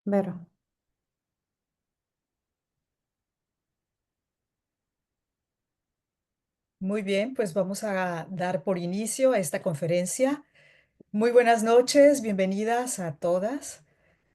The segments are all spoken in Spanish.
Vero. Muy bien, pues vamos a dar por inicio a esta conferencia. Muy buenas noches, bienvenidas a todas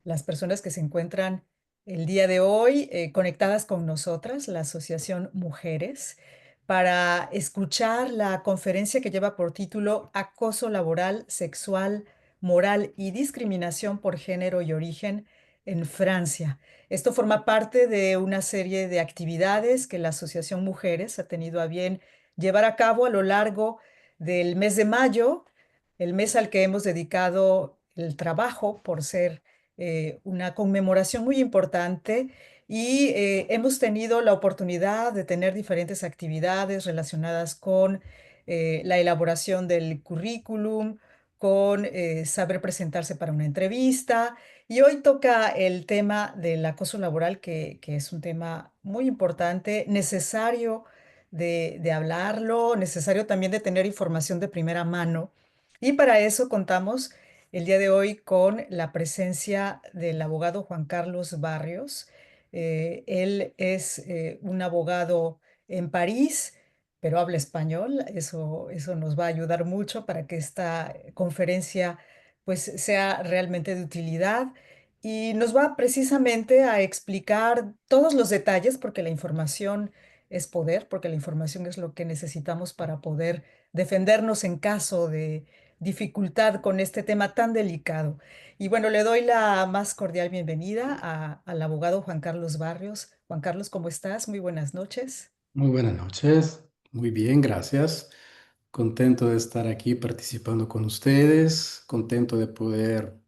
las personas que se encuentran el día de hoy conectadas con nosotras, la Asociación Mujeres, para escuchar la conferencia que lleva por título Acoso laboral, sexual, moral y discriminación por género y origen en Francia. Esto forma parte de una serie de actividades que la Asociación Mujeres ha tenido a bien llevar a cabo a lo largo del mes de mayo, el mes al que hemos dedicado el trabajo por ser una conmemoración muy importante y hemos tenido la oportunidad de tener diferentes actividades relacionadas con la elaboración del currículum, con saber presentarse para una entrevista. Y hoy toca el tema del acoso laboral, que es un tema muy importante, necesario de hablarlo, necesario también de tener información de primera mano. Y para eso contamos el día de hoy con la presencia del abogado Juan Carlos Barrios. Él es un abogado en París, pero habla español. Eso nos va a ayudar mucho para que esta conferencia pues sea realmente de utilidad. Y nos va precisamente a explicar todos los detalles, porque la información es poder, porque la información es lo que necesitamos para poder defendernos en caso de dificultad con este tema tan delicado. Y bueno, le doy la más cordial bienvenida al abogado Juan Carlos Barrios. Juan Carlos, ¿cómo estás? Muy buenas noches. Muy buenas noches, muy bien, gracias. Contento de estar aquí participando con ustedes, contento de poder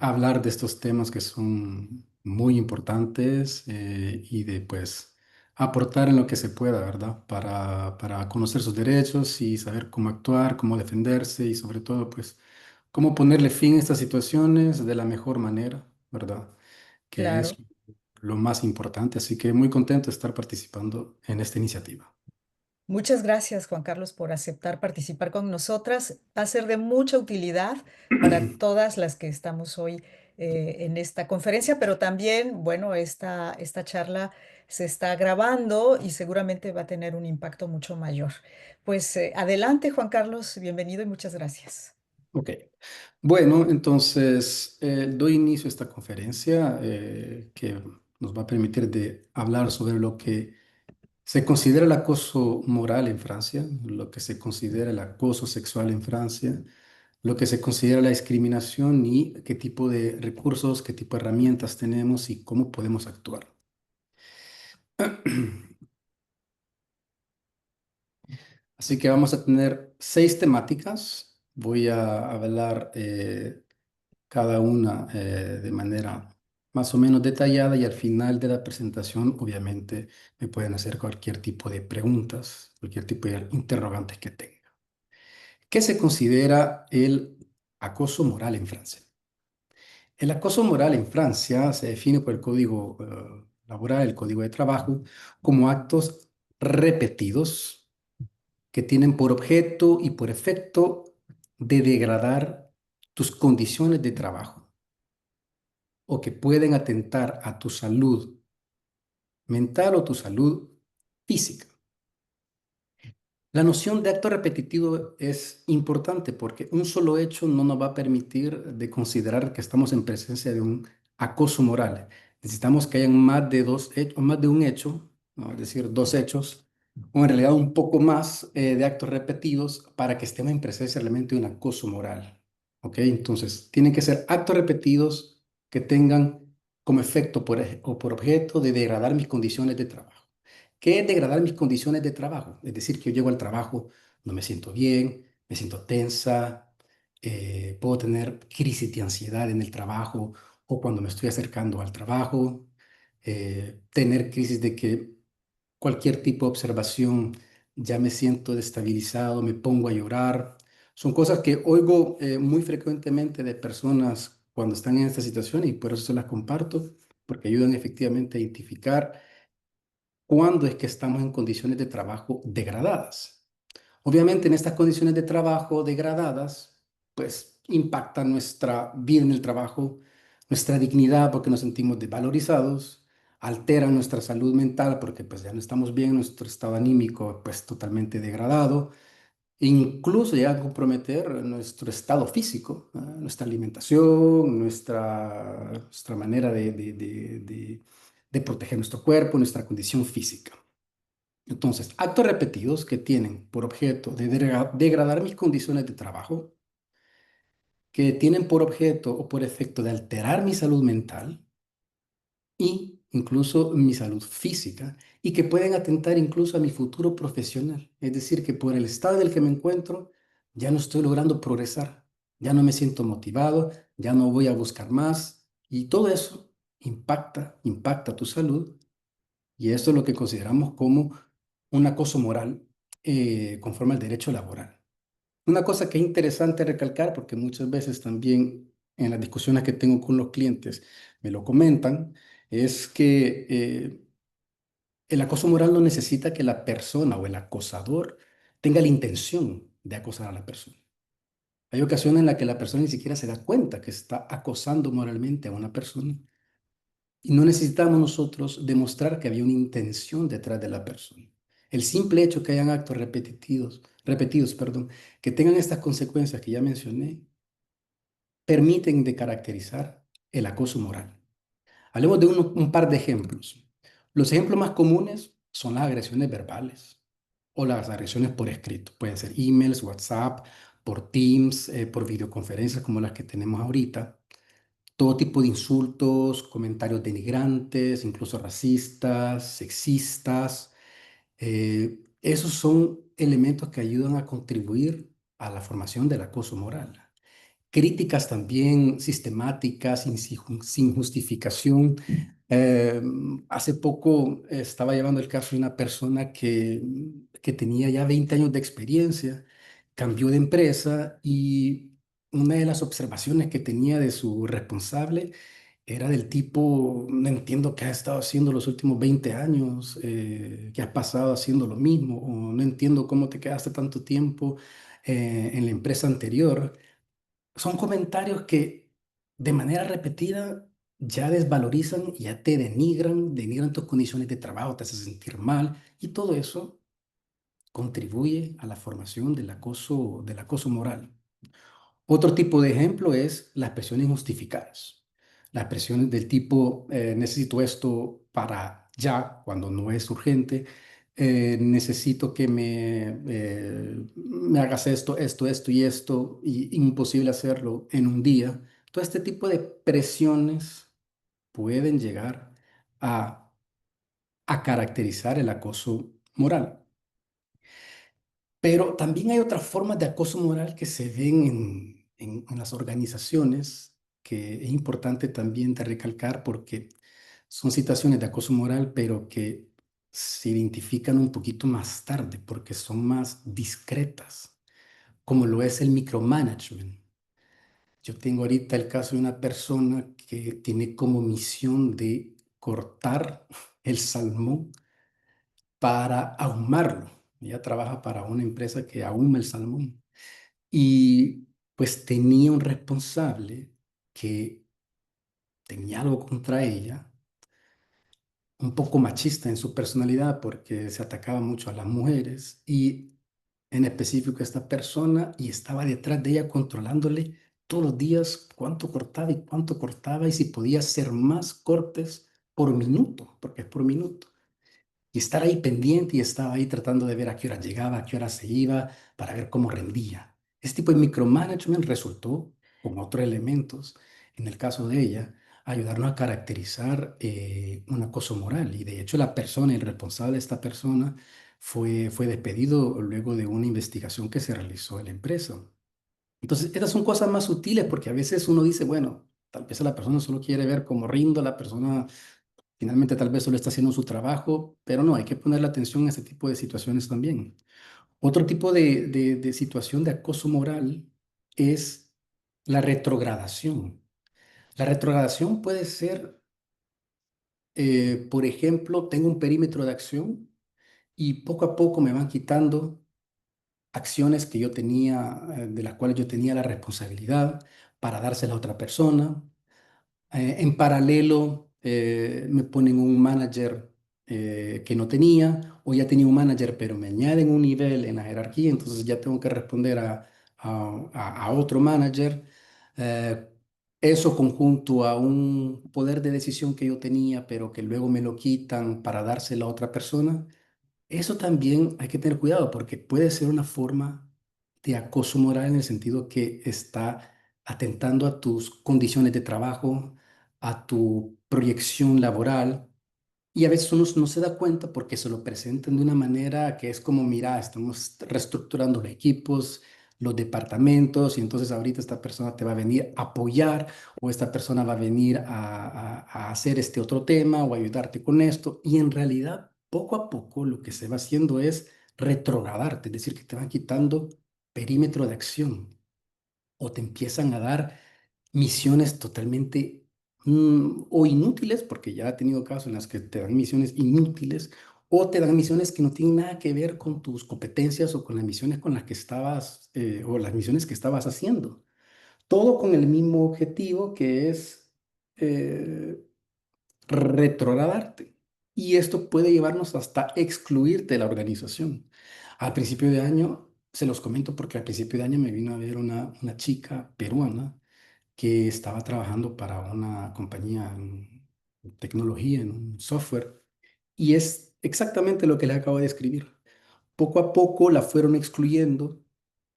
hablar de estos temas que son muy importantes y de pues aportar en lo que se pueda, ¿verdad? Para conocer sus derechos y saber cómo actuar, cómo defenderse y sobre todo pues cómo ponerle fin a estas situaciones de la mejor manera, ¿verdad? Que es Claro. lo más importante. Así que muy contento de estar participando en esta iniciativa. Muchas gracias, Juan Carlos, por aceptar participar con nosotras. Va a ser de mucha utilidad para todas las que estamos hoy en esta conferencia, pero también, bueno, esta charla se está grabando y seguramente va a tener un impacto mucho mayor. Pues adelante, Juan Carlos, bienvenido y muchas gracias. Ok. Bueno, entonces doy inicio a esta conferencia que nos va a permitir de hablar sobre lo que se considera el acoso moral en Francia, lo que se considera el acoso sexual en Francia, lo que se considera la discriminación y qué tipo de recursos, qué tipo de herramientas tenemos y cómo podemos actuar. Así que vamos a tener 6 temáticas. Voy a hablar cada una de manera más o menos detallada y al final de la presentación, obviamente, me pueden hacer cualquier tipo de preguntas, cualquier tipo de interrogantes que tenga. ¿Qué se considera el acoso moral en Francia? El acoso moral en Francia se define por el Código Laboral, el Código de Trabajo, como actos repetidos que tienen por objeto y por efecto de degradar tus condiciones de trabajo o que pueden atentar a tu salud mental o tu salud física. La noción de acto repetitivo es importante porque un solo hecho no nos va a permitir de considerar que estamos en presencia de un acoso moral. Necesitamos que hayan más de dos hechos, más de un hecho, ¿no? Es decir, dos hechos, o en realidad un poco más de actos repetidos para que estemos en presencia realmente de un acoso moral. ¿Ok? Entonces, tienen que ser actos repetidos que tengan como efecto o por objeto de degradar mis condiciones de trabajo. ¿Qué es degradar mis condiciones de trabajo? Es decir, que yo llego al trabajo, no me siento bien, me siento tensa, puedo tener crisis de ansiedad en el trabajo o cuando me estoy acercando al trabajo, tener crisis de que cualquier tipo de observación ya me siento destabilizado, me pongo a llorar. Son cosas que oigo muy frecuentemente de personas cuando están en esta situación y por eso se las comparto, porque ayudan efectivamente a identificar cuándo es que estamos en condiciones de trabajo degradadas. Obviamente en estas condiciones de trabajo degradadas, pues impacta nuestra vida en el trabajo, nuestra dignidad porque nos sentimos desvalorizados, alteran nuestra salud mental porque pues ya no estamos bien, nuestro estado anímico pues totalmente degradado, e incluso llega a comprometer nuestro estado físico, nuestra alimentación, nuestra manera de proteger nuestro cuerpo, nuestra condición física. Entonces, actos repetidos que tienen por objeto de degradar mis condiciones de trabajo, que tienen por objeto o por efecto de alterar mi salud mental y incluso mi salud física, y que pueden atentar incluso a mi futuro profesional. Es decir, que por el estado en el que me encuentro, ya no estoy logrando progresar, ya no me siento motivado, ya no voy a buscar más, y todo eso impacta tu salud, y esto es lo que consideramos como un acoso moral conforme al derecho laboral. Una cosa que es interesante recalcar, porque muchas veces también en las discusiones que tengo con los clientes me lo comentan, es que el acoso moral no necesita que la persona o el acosador tenga la intención de acosar a la persona. Hay ocasiones en las que la persona ni siquiera se da cuenta que está acosando moralmente a una persona, y no necesitamos nosotros demostrar que había una intención detrás de la persona. El simple hecho que hayan actos repetidos, perdón, que tengan estas consecuencias que ya mencioné, permiten de caracterizar el acoso moral. Hablemos de un par de ejemplos. Los ejemplos más comunes son las agresiones verbales o las agresiones por escrito. Pueden ser emails, WhatsApp, por Teams, por videoconferencias como las que tenemos ahorita. Todo tipo de insultos, comentarios denigrantes, incluso racistas, sexistas. Esos son elementos que ayudan a contribuir a la formación del acoso moral. Críticas también sistemáticas, sin justificación. Eh, Hace poco estaba llevando el caso de una persona que tenía ya 20 años de experiencia, cambió de empresa, y una de las observaciones que tenía de su responsable era del tipo: no entiendo qué has estado haciendo los últimos 20 años, qué has pasado haciendo lo mismo, o no entiendo cómo te quedaste tanto tiempo en la empresa anterior. Son comentarios que de manera repetida ya desvalorizan, ya te denigran tus condiciones de trabajo, te hace sentir mal, y todo eso contribuye a la formación del acoso moral. Otro tipo de ejemplo es las presiones injustificadas. Las presiones del tipo: necesito esto para ya, cuando no es urgente; necesito que me hagas esto y esto, y imposible hacerlo en un día. Todo este tipo de presiones pueden llegar a, a caracterizar el acoso moral. Pero también hay otras formas de acoso moral que se ven en las organizaciones, que es importante también de recalcar, porque son situaciones de acoso moral, pero que se identifican un poquito más tarde porque son más discretas, como lo es el micromanagement. Yo tengo ahorita el caso de una persona que tiene como misión de cortar el salmón para ahumarlo. Ella trabaja para una empresa que ahuma el salmón. Y pues tenía un responsable que tenía algo contra ella, un poco machista en su personalidad porque se atacaba mucho a las mujeres, y en específico a esta persona, y estaba detrás de ella controlándole todos los días cuánto cortaba y si podía hacer más cortes por minuto, porque es por minuto. Y estar ahí pendiente, y estaba ahí tratando de ver a qué hora llegaba, a qué hora se iba, para ver cómo rendía. Este tipo de micromanagement resultó, con otros elementos, en el caso de ella, ayudarnos a caracterizar un acoso moral. Y de hecho la persona, el responsable de esta persona, fue despedido luego de una investigación que se realizó en la empresa. Entonces, estas son cosas más sutiles, porque a veces uno dice, bueno, tal vez la persona solo quiere ver cómo rindo, la persona finalmente tal vez solo está haciendo su trabajo, pero no, hay que ponerle atención a este tipo de situaciones también. Otro tipo de situación de acoso moral es la retrogradación. La retrogradación puede ser, por ejemplo, tengo un perímetro de acción y poco a poco me van quitando acciones que yo tenía, de las cuales yo tenía la responsabilidad, para dársela a otra persona. En paralelo, me ponen un manager que no tenía, o ya tenía un manager, pero me añaden un nivel en la jerarquía, entonces ya tengo que responder a otro manager. Eh, Eso conjunto a un poder de decisión que yo tenía, pero que luego me lo quitan para dárselo a otra persona. Eso también hay que tener cuidado porque puede ser una forma de acoso moral en el sentido que está atentando a tus condiciones de trabajo, a tu proyección laboral, y a veces uno no se da cuenta porque se lo presentan de una manera que es como, mira, estamos reestructurando los equipos, los departamentos, y entonces ahorita esta persona te va a venir a apoyar o esta persona va a venir a hacer este otro tema o ayudarte con esto. Y en realidad, poco a poco, lo que se va haciendo es retrogradarte, es decir, que te van quitando perímetro de acción o te empiezan a dar misiones totalmente o inútiles, porque ya he tenido casos en las que te dan misiones inútiles o te dan misiones que no tienen nada que ver con tus competencias o con las misiones con las que estabas o las misiones que estabas haciendo. Todo con el mismo objetivo que es eh, retrogradarte. Y esto puede llevarnos hasta excluirte de la organización. Al principio de año, se los comento porque al principio de año me vino a ver una chica peruana que estaba trabajando para una compañía en tecnología, en un software, y es exactamente lo que les acabo de describir. Poco a poco la fueron excluyendo.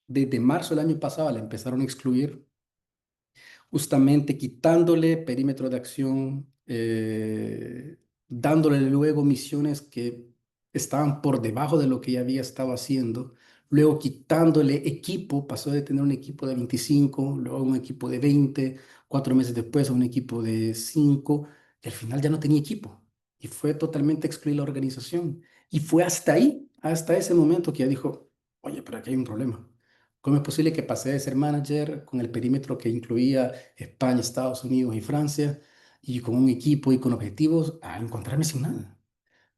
Desde marzo del año pasado la empezaron a excluir justamente quitándole perímetro de acción, dándole luego misiones que estaban por debajo de lo que ya había estado haciendo, luego quitándole equipo, pasó de tener un equipo de 25, luego a un equipo de 20, 4 meses después a un equipo de 5, y al final ya no tenía equipo, y fue totalmente excluir la organización. Y fue hasta ahí, hasta ese momento que ya dijo, oye, pero aquí hay un problema. ¿Cómo es posible que pasé de ser manager con el perímetro que incluía España, Estados Unidos y Francia y con un equipo y con objetivos a encontrarme sin nada?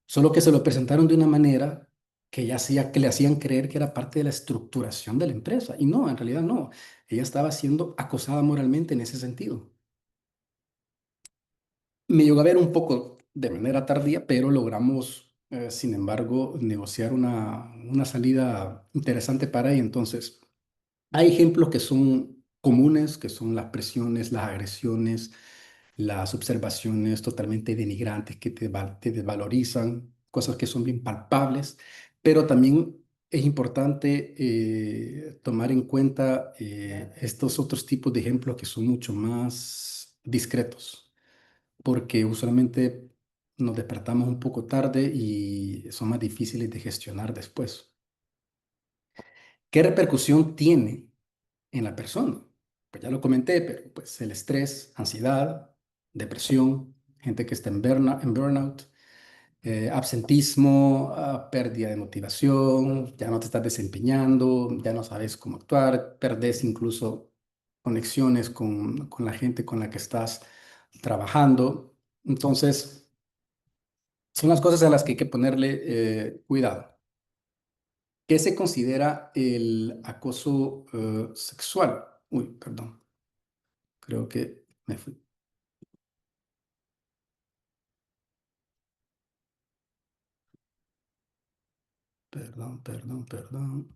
Solo que se lo presentaron de una manera que ya hacía, que le hacían creer que era parte de la estructuración de la empresa. Y no, en realidad no. Ella estaba siendo acosada moralmente en ese sentido. Me llegó a ver un poco de manera tardía, pero logramos, sin embargo, negociar una salida interesante para ella. Entonces, hay ejemplos que son comunes, que son las presiones, las agresiones, las observaciones totalmente denigrantes que te desvalorizan, cosas que son bien palpables, pero también es importante tomar en cuenta estos otros tipos de ejemplos que son mucho más discretos, porque usualmente nos despertamos un poco tarde y son más difíciles de gestionar después. ¿Qué repercusión tiene en la persona? Pues ya lo comenté, pero pues el estrés, ansiedad, depresión, gente que está en burnout, absentismo, pérdida de motivación, ya no te estás desempeñando, ya no sabes cómo actuar, perdés incluso conexiones con la gente con la que estás trabajando. Entonces, son las cosas a las que hay que ponerle cuidado. ¿Qué se considera el acoso sexual? Uy, perdón, creo que me fui. Perdón, perdón, perdón.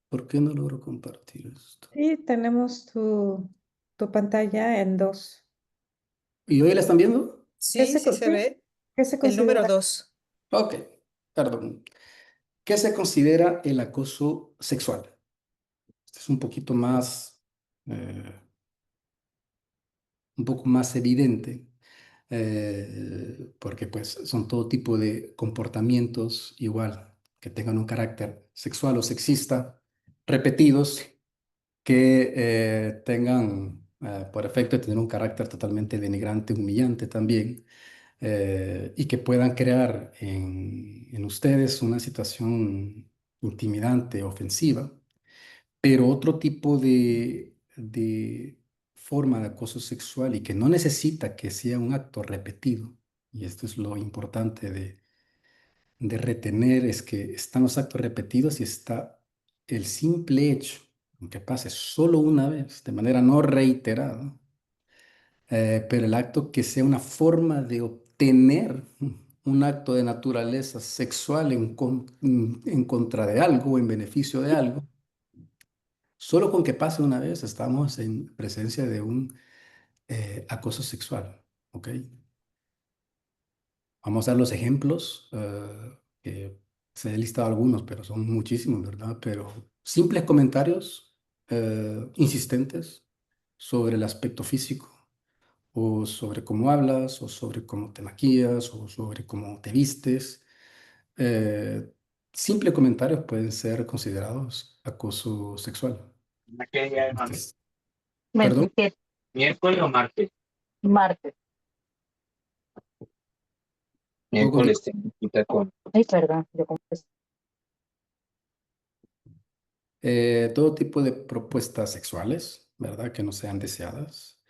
¿Por qué no logro compartir esto? Sí, tenemos tu pantalla en dos. ¿Y hoy la están viendo? Sí, sí se Sí, ve. ¿qué se El número considera? 2. Ok, perdón. ¿Qué se considera el acoso sexual? Este es un poquito más, eh, un poco más evidente, porque pues son todo tipo de comportamientos igual que tengan un carácter sexual o sexista, repetidos, que tengan por efecto de tener un carácter totalmente denigrante, humillante también, y que puedan crear en ustedes una situación intimidante, ofensiva, pero otro tipo de forma de acoso sexual y que no necesita que sea un acto repetido, y esto es lo importante de retener, es que están los actos repetidos y está el simple hecho, aunque pase solo una vez, de manera no reiterada, pero el acto que sea una forma de obtener un acto de naturaleza sexual en contra de algo, en beneficio de algo, solo con que pase una vez estamos en presencia de un acoso sexual, ¿ok? Vamos a dar los ejemplos, que se he listado algunos, pero son muchísimos, ¿verdad? Pero simples comentarios insistentes sobre el aspecto físico, o sobre cómo hablas, o sobre cómo te maquillas, o sobre cómo te vistes. Eh, Simples comentarios pueden ser considerados acoso sexual. ¿Qué día es, mami? Entonces, perdón, 27. ¿Miércoles o martes? Martes. puedo continuar. Miércoles tengo cita con. Ay, perdón, yo confieso. Todo tipo de propuestas sexuales, ¿verdad? Que no sean deseadas.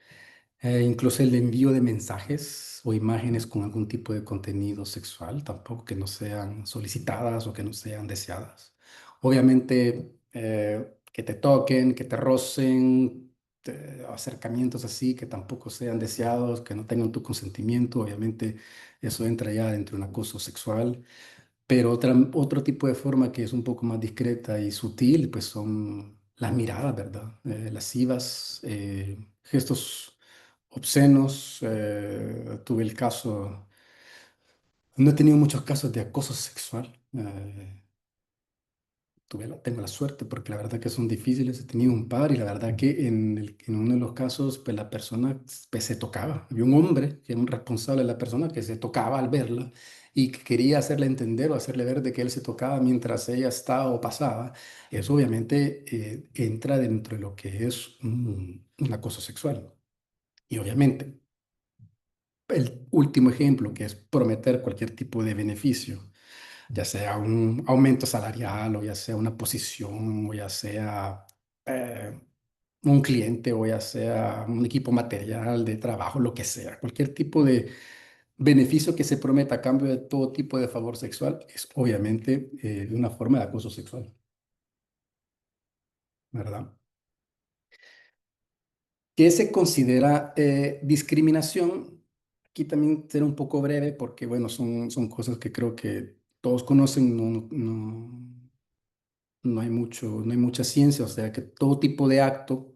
Incluso el envío de mensajes o imágenes con algún tipo de contenido sexual, tampoco que no sean solicitadas o que no sean deseadas. Obviamente, que te toquen, que te rocen, acercamientos así que tampoco sean deseados, que no tengan tu consentimiento, obviamente eso entra ya dentro de un acoso sexual. Pero otro tipo de forma que es un poco más discreta y sutil, pues son las miradas, ¿verdad? Lascivas, gestos obscenos. Tuve el caso, no he tenido muchos casos de acoso sexual. Tengo la suerte porque la verdad que son difíciles. He tenido un par y la verdad que en uno de los casos, pues la persona pues, se tocaba. Había un hombre que era un responsable de la persona que se tocaba al verla y que quería hacerle entender o hacerle ver de que él se tocaba mientras ella estaba o pasaba. Eso obviamente entra dentro de lo que es un acoso sexual. Y obviamente, el último ejemplo, que es prometer cualquier tipo de beneficio, ya sea un aumento salarial o ya sea una posición o ya sea eh, un cliente o ya sea un equipo material de trabajo, lo que sea, cualquier tipo de beneficio que se prometa a cambio de todo tipo de favor sexual es obviamente una forma de acoso sexual, ¿verdad? ¿Qué se considera discriminación? Aquí también seré un poco breve porque, bueno, son cosas que creo que todos conocen, no hay no hay mucha ciencia, o sea que todo tipo de acto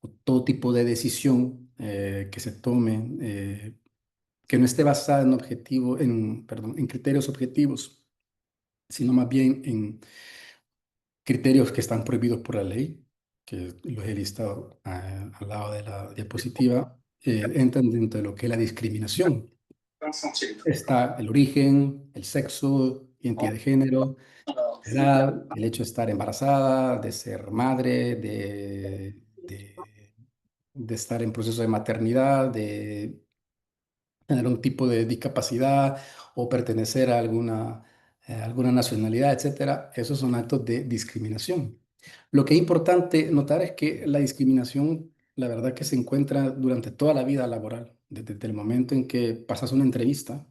o todo tipo de decisión que se tome, que no esté basada en perdón, en criterios objetivos, sino más bien en criterios que están prohibidos por la ley, que los he listado al lado de la diapositiva, entran dentro de lo que es la discriminación. Está el origen, el sexo, identidad de género, edad, el hecho de estar embarazada, de ser madre, de estar en proceso de maternidad, de tener un tipo de discapacidad o pertenecer a alguna nacionalidad, etcétera. Esos son actos de discriminación. Lo que es importante notar es que la discriminación, la verdad que se encuentra durante toda la vida laboral, desde el momento en que pasas una entrevista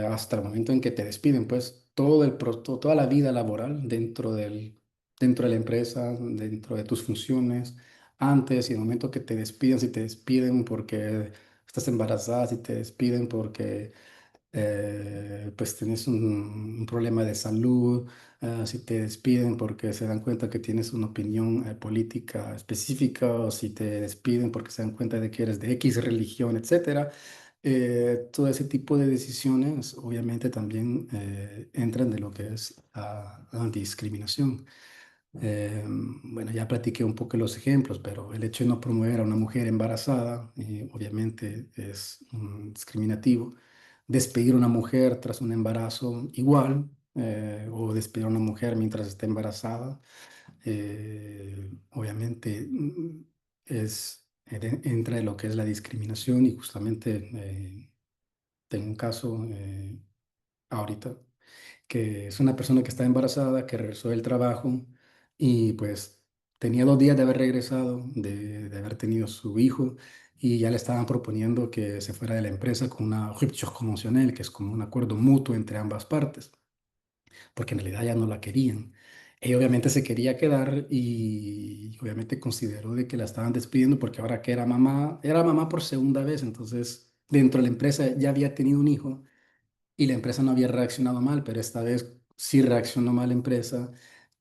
hasta el momento en que te despiden, pues toda la vida laboral dentro de la empresa, dentro de tus funciones, antes y el momento que te despiden, si te despiden porque estás embarazada, si te despiden porque pues tienes un problema de salud, si te despiden porque se dan cuenta que tienes una opinión política específica, o si te despiden porque se dan cuenta de que eres de X religión, etcétera. Todo ese tipo de decisiones obviamente también entran de lo que es la discriminación. Bueno, ya platiqué un poco los ejemplos, pero el hecho de no promover a una mujer embarazada, obviamente es discriminativo. Despedir a una mujer tras un embarazo igual, o despedir a una mujer mientras está embarazada, obviamente entra en lo que es la discriminación y justamente tengo un caso ahorita que es una persona que está embarazada, que regresó del trabajo y pues tenía 2 días de haber regresado, de haber tenido su hijo y ya le estaban proponiendo que se fuera de la empresa con una rupture conventionnelle, que es como un acuerdo mutuo entre ambas partes, porque en realidad ya no la querían. Ella obviamente se quería quedar y obviamente consideró de que la estaban despidiendo porque ahora que era mamá por segunda vez, entonces dentro de la empresa ya había tenido un hijo y la empresa no había reaccionado mal, pero esta vez sí reaccionó mal la empresa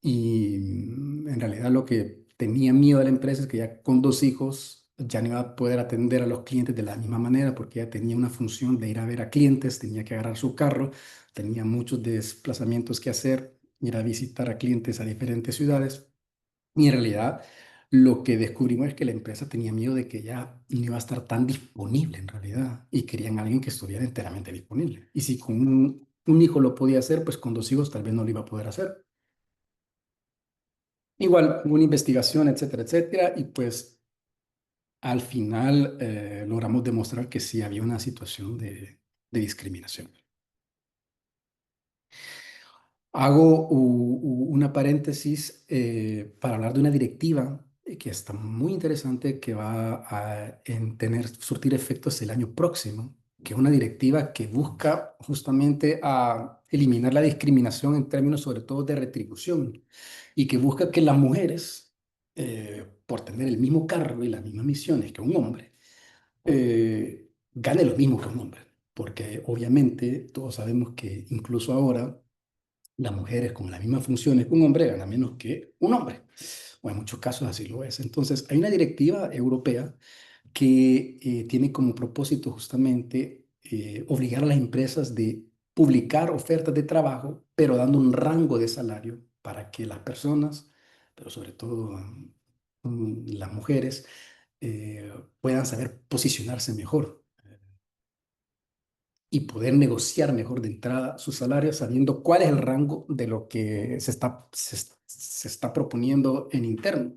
y en realidad lo que tenía miedo de la empresa es que ya con dos hijos ya no iba a poder atender a los clientes de la misma manera porque ya tenía una función de ir a ver a clientes, tenía que agarrar su carro, tenía muchos desplazamientos que hacer, ir a visitar a clientes a diferentes ciudades y en realidad lo que descubrimos es que la empresa tenía miedo de que ya no iba a estar tan disponible en realidad y querían a alguien que estuviera enteramente disponible. Y si con un hijo lo podía hacer, pues con dos hijos tal vez no lo iba a poder hacer. Igual, hubo una investigación, etcétera, etcétera, y pues al final logramos demostrar que sí había una situación de discriminación. Hago una paréntesis para hablar de una directiva que está muy interesante que va surtir efectos el año próximo, que es una directiva que busca justamente a eliminar la discriminación en términos sobre todo de retribución y que busca que las mujeres, por tener el mismo cargo y las mismas misiones que un hombre, gane lo mismo que un hombre. Porque obviamente todos sabemos que incluso ahora las mujeres con las mismas funciones que un hombre ganan menos que un hombre. O en muchos casos así lo es. Entonces, hay una directiva europea que tiene como propósito justamente obligar a las empresas de publicar ofertas de trabajo, pero dando un rango de salario para que las personas, pero sobre todo las mujeres, puedan saber posicionarse mejor y poder negociar mejor de entrada su salario sabiendo cuál es el rango de lo que se está proponiendo en interno.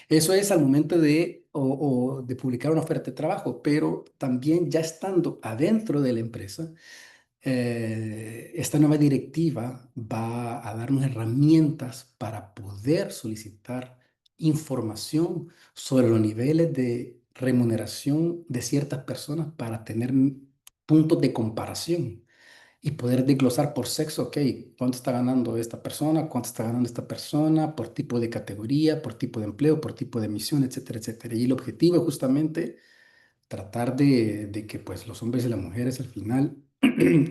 Eso es al momento de publicar una oferta de trabajo, pero también ya estando adentro de la empresa, esta nueva directiva va a darnos herramientas para poder solicitar información sobre los niveles de remuneración de ciertas personas para tener puntos de comparación y poder desglosar por sexo, ok, cuánto está ganando esta persona, cuánto está ganando esta persona, por tipo de categoría, por tipo de empleo, por tipo de misión, etcétera, etcétera. Y el objetivo es justamente tratar de que pues los hombres y las mujeres al final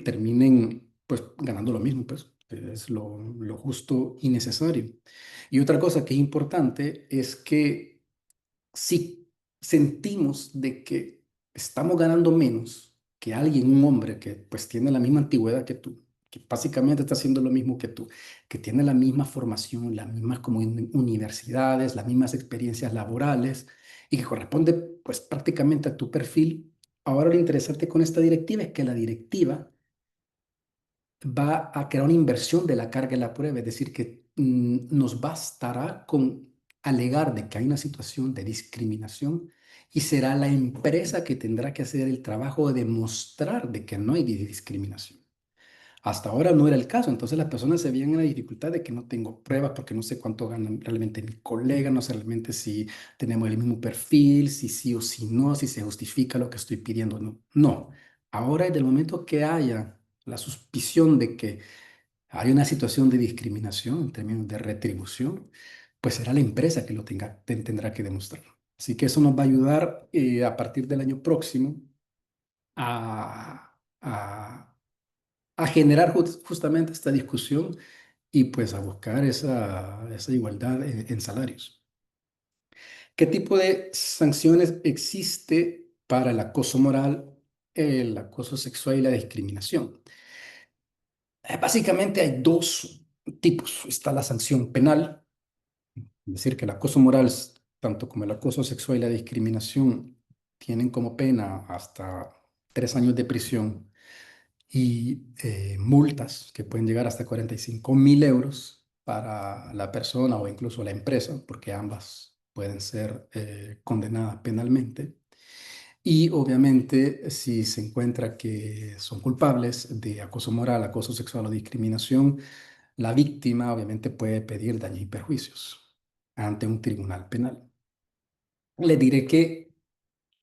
terminen pues ganando lo mismo, pues es lo justo y necesario. Y otra cosa que es importante es que si sentimos de que estamos ganando menos que alguien, un hombre que pues tiene la misma antigüedad que tú, que básicamente está haciendo lo mismo que tú, que tiene la misma formación, las mismas como universidades, las mismas experiencias laborales y que corresponde pues prácticamente a tu perfil, ahora lo interesante con esta directiva es que la directiva va a crear una inversión de la carga de la prueba, es decir, que nos bastará con alegar de que hay una situación de discriminación y será la empresa que tendrá que hacer el trabajo de demostrar de que no hay discriminación. Hasta ahora no era el caso, entonces las personas se veían en la dificultad de que no tengo pruebas porque no sé cuánto ganan realmente mi colega, no sé realmente si tenemos el mismo perfil, si sí o si no, si se justifica lo que estoy pidiendo o no. No, ahora desde el momento que haya la suspición de que hay una situación de discriminación en términos de retribución, pues será la empresa que tendrá que demostrar. Así que eso nos va a ayudar a partir del año próximo a, a a generar justamente esta discusión y pues a buscar esa igualdad en salarios. ¿Qué tipo de sanciones existe para el acoso moral, el acoso sexual y la discriminación? Básicamente hay dos tipos. Está la sanción penal, es decir, que el acoso moral, tanto como el acoso sexual y la discriminación, tienen como pena hasta 3 años de prisión y multas que pueden llegar hasta 45.000 euros para la persona o incluso la empresa, porque ambas pueden ser condenadas penalmente. Y obviamente si se encuentra que son culpables de acoso moral, acoso sexual o discriminación, la víctima obviamente puede pedir daños y perjuicios ante un tribunal penal. Le diré que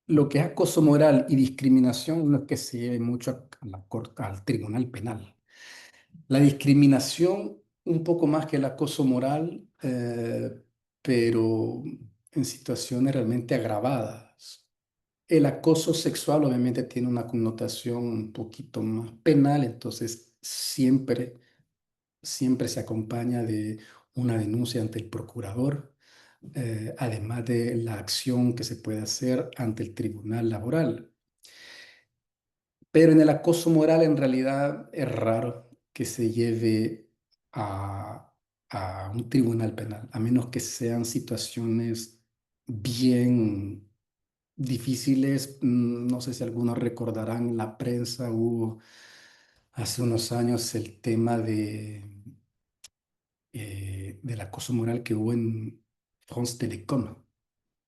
lo que es acoso moral y discriminación no es que se lleve mucho a la corte, al tribunal penal. La discriminación un poco más que el acoso moral, pero en situaciones realmente agravadas. El acoso sexual obviamente tiene una connotación un poquito más penal, entonces siempre se acompaña de una denuncia ante el procurador, además de la acción que se puede hacer ante el tribunal laboral. Pero en el acoso moral en realidad es raro que se lleve a, a un tribunal penal, a menos que sean situaciones bien difíciles. No sé si algunos recordarán, en la prensa hubo hace unos años el tema del acoso moral que hubo en France Telecom,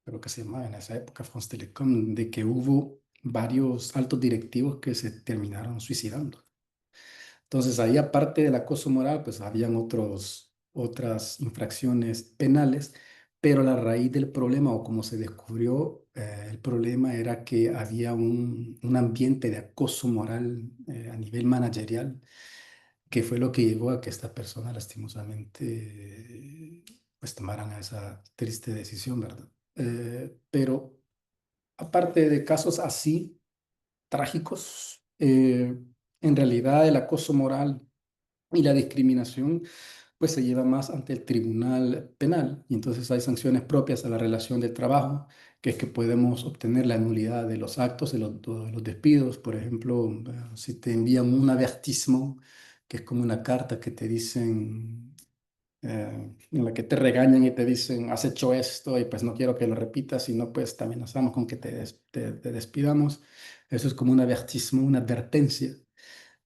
creo que se llamaba en esa época France Telecom, de que hubo varios altos directivos que se terminaron suicidando. Entonces, ahí aparte del acoso moral, pues habían otras infracciones penales, pero la raíz del problema, o como se descubrió, el problema era que había un ambiente de acoso moral a nivel managerial, que fue lo que llevó a que esta persona lastimosamente pues tomaran esa triste decisión, ¿verdad? Pero aparte de casos así trágicos, en realidad el acoso moral y la discriminación pues se lleva más ante el tribunal penal, y entonces hay sanciones propias a la relación de trabajo, que es que podemos obtener la nulidad de los actos, de los despidos. Por ejemplo, si te envían un avertismo, que es como una carta que te dicen, en la que te regañan y te dicen, has hecho esto y pues no quiero que lo repitas, sino pues te amenazamos con que te despidamos. Eso es como un avertismo, una advertencia.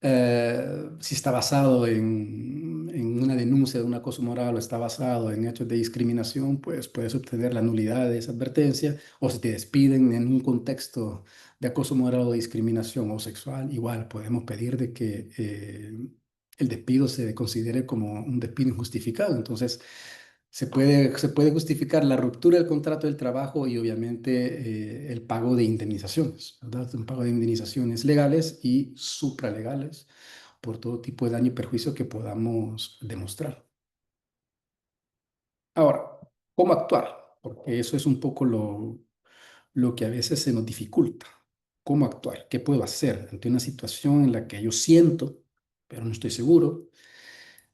Si está basado en una denuncia de un acoso moral o está basado en hechos de discriminación, pues puedes obtener la nulidad de esa advertencia. O si te despiden en un contexto de acoso moral o discriminación o sexual, igual podemos pedir de que el despido se considere como un despido injustificado. Entonces, se puede justificar la ruptura del contrato del trabajo y obviamente el pago de indemnizaciones, ¿verdad? Un pago de indemnizaciones legales y supralegales por todo tipo de daño y perjuicio que podamos demostrar. Ahora, ¿cómo actuar? Porque eso es un poco lo que a veces se nos dificulta. ¿Cómo actuar? ¿Qué puedo hacer ante una situación en la que yo siento, pero no estoy seguro?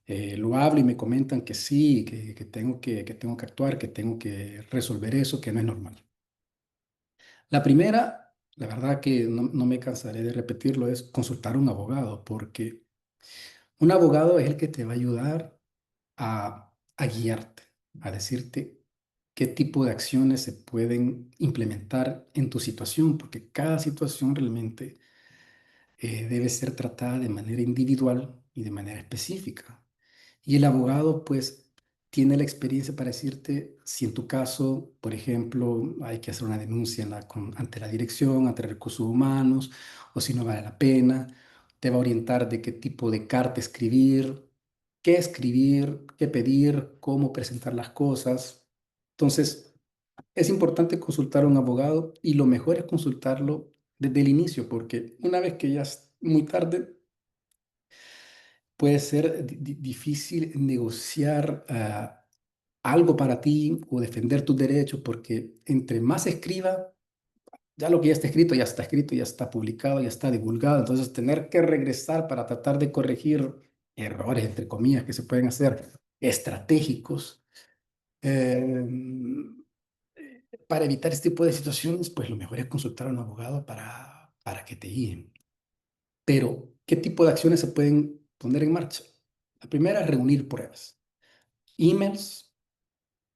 Lo hablo y me comentan que sí, que tengo que actuar, que tengo que resolver eso, que no es normal. La primera, la verdad que no me cansaré de repetirlo, es consultar a un abogado, porque un abogado es el que te va a ayudar a guiarte, a decirte qué tipo de acciones se pueden implementar en tu situación, porque cada situación realmente debe ser tratada de manera individual y de manera específica. Y el abogado, pues, tiene la experiencia para decirte si en tu caso, por ejemplo, hay que hacer una denuncia ante la dirección, ante recursos humanos, o si no vale la pena. Te va a orientar de qué tipo de carta escribir, qué pedir, cómo presentar las cosas. Entonces, es importante consultar a un abogado, y lo mejor es consultarlo desde el inicio, porque una vez que ya es muy tarde, puede ser difícil negociar algo para ti o defender tus derechos, porque entre más escriba, ya lo que ya está escrito, ya está publicado, ya está divulgado. Entonces, tener que regresar para tratar de corregir errores, entre comillas, que se pueden hacer estratégicos, eh, para evitar este tipo de situaciones, pues lo mejor es consultar a un abogado para que te guíen. Pero, ¿qué tipo de acciones se pueden poner en marcha? La primera es reunir pruebas. Emails,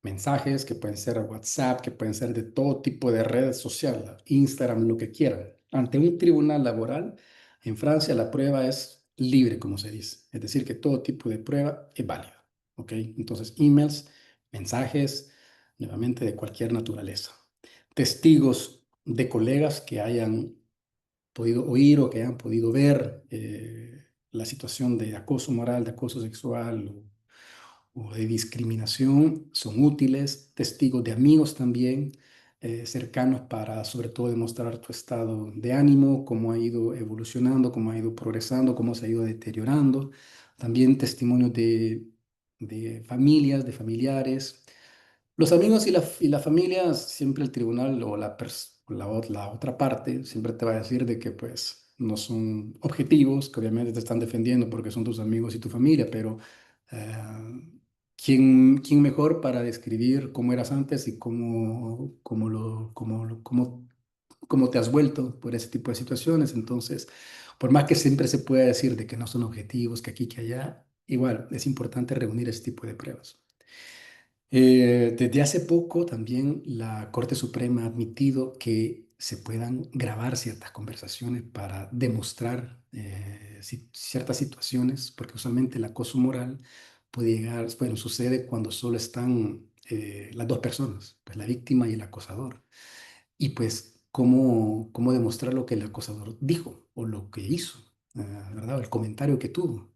mensajes que pueden ser WhatsApp, que pueden ser de todo tipo de redes sociales, Instagram, lo que quieran. Ante un tribunal laboral, en Francia la prueba es libre, como se dice. Es decir, que todo tipo de prueba es válida. ¿Ok? Entonces, emails, mensajes, nuevamente de cualquier naturaleza. Testigos de colegas que hayan podido oír o que hayan podido ver la situación de acoso moral, de acoso sexual o de discriminación son útiles. Testigos de amigos también cercanos para sobre todo demostrar tu estado de ánimo, cómo ha ido evolucionando, cómo ha ido progresando, cómo se ha ido deteriorando. También testimonios de familias, de familiares. Los amigos y la familia, siempre el tribunal o la otra parte siempre te va a decir de que pues no son objetivos, que obviamente te están defendiendo porque son tus amigos y tu familia, pero ¿quién mejor para describir cómo eras antes y cómo te has vuelto por ese tipo de situaciones? Entonces, por más que siempre se pueda decir de que no son objetivos, que aquí, que allá, igual es importante reunir ese tipo de pruebas. Desde hace poco también la Corte Suprema ha admitido que se puedan grabar ciertas conversaciones para demostrar ciertas situaciones, porque usualmente el acoso moral puede llegar, bueno, sucede cuando solo están las dos personas, pues la víctima y el acosador. Y pues, ¿cómo demostrar lo que el acosador dijo o lo que hizo, ¿verdad? El comentario que tuvo.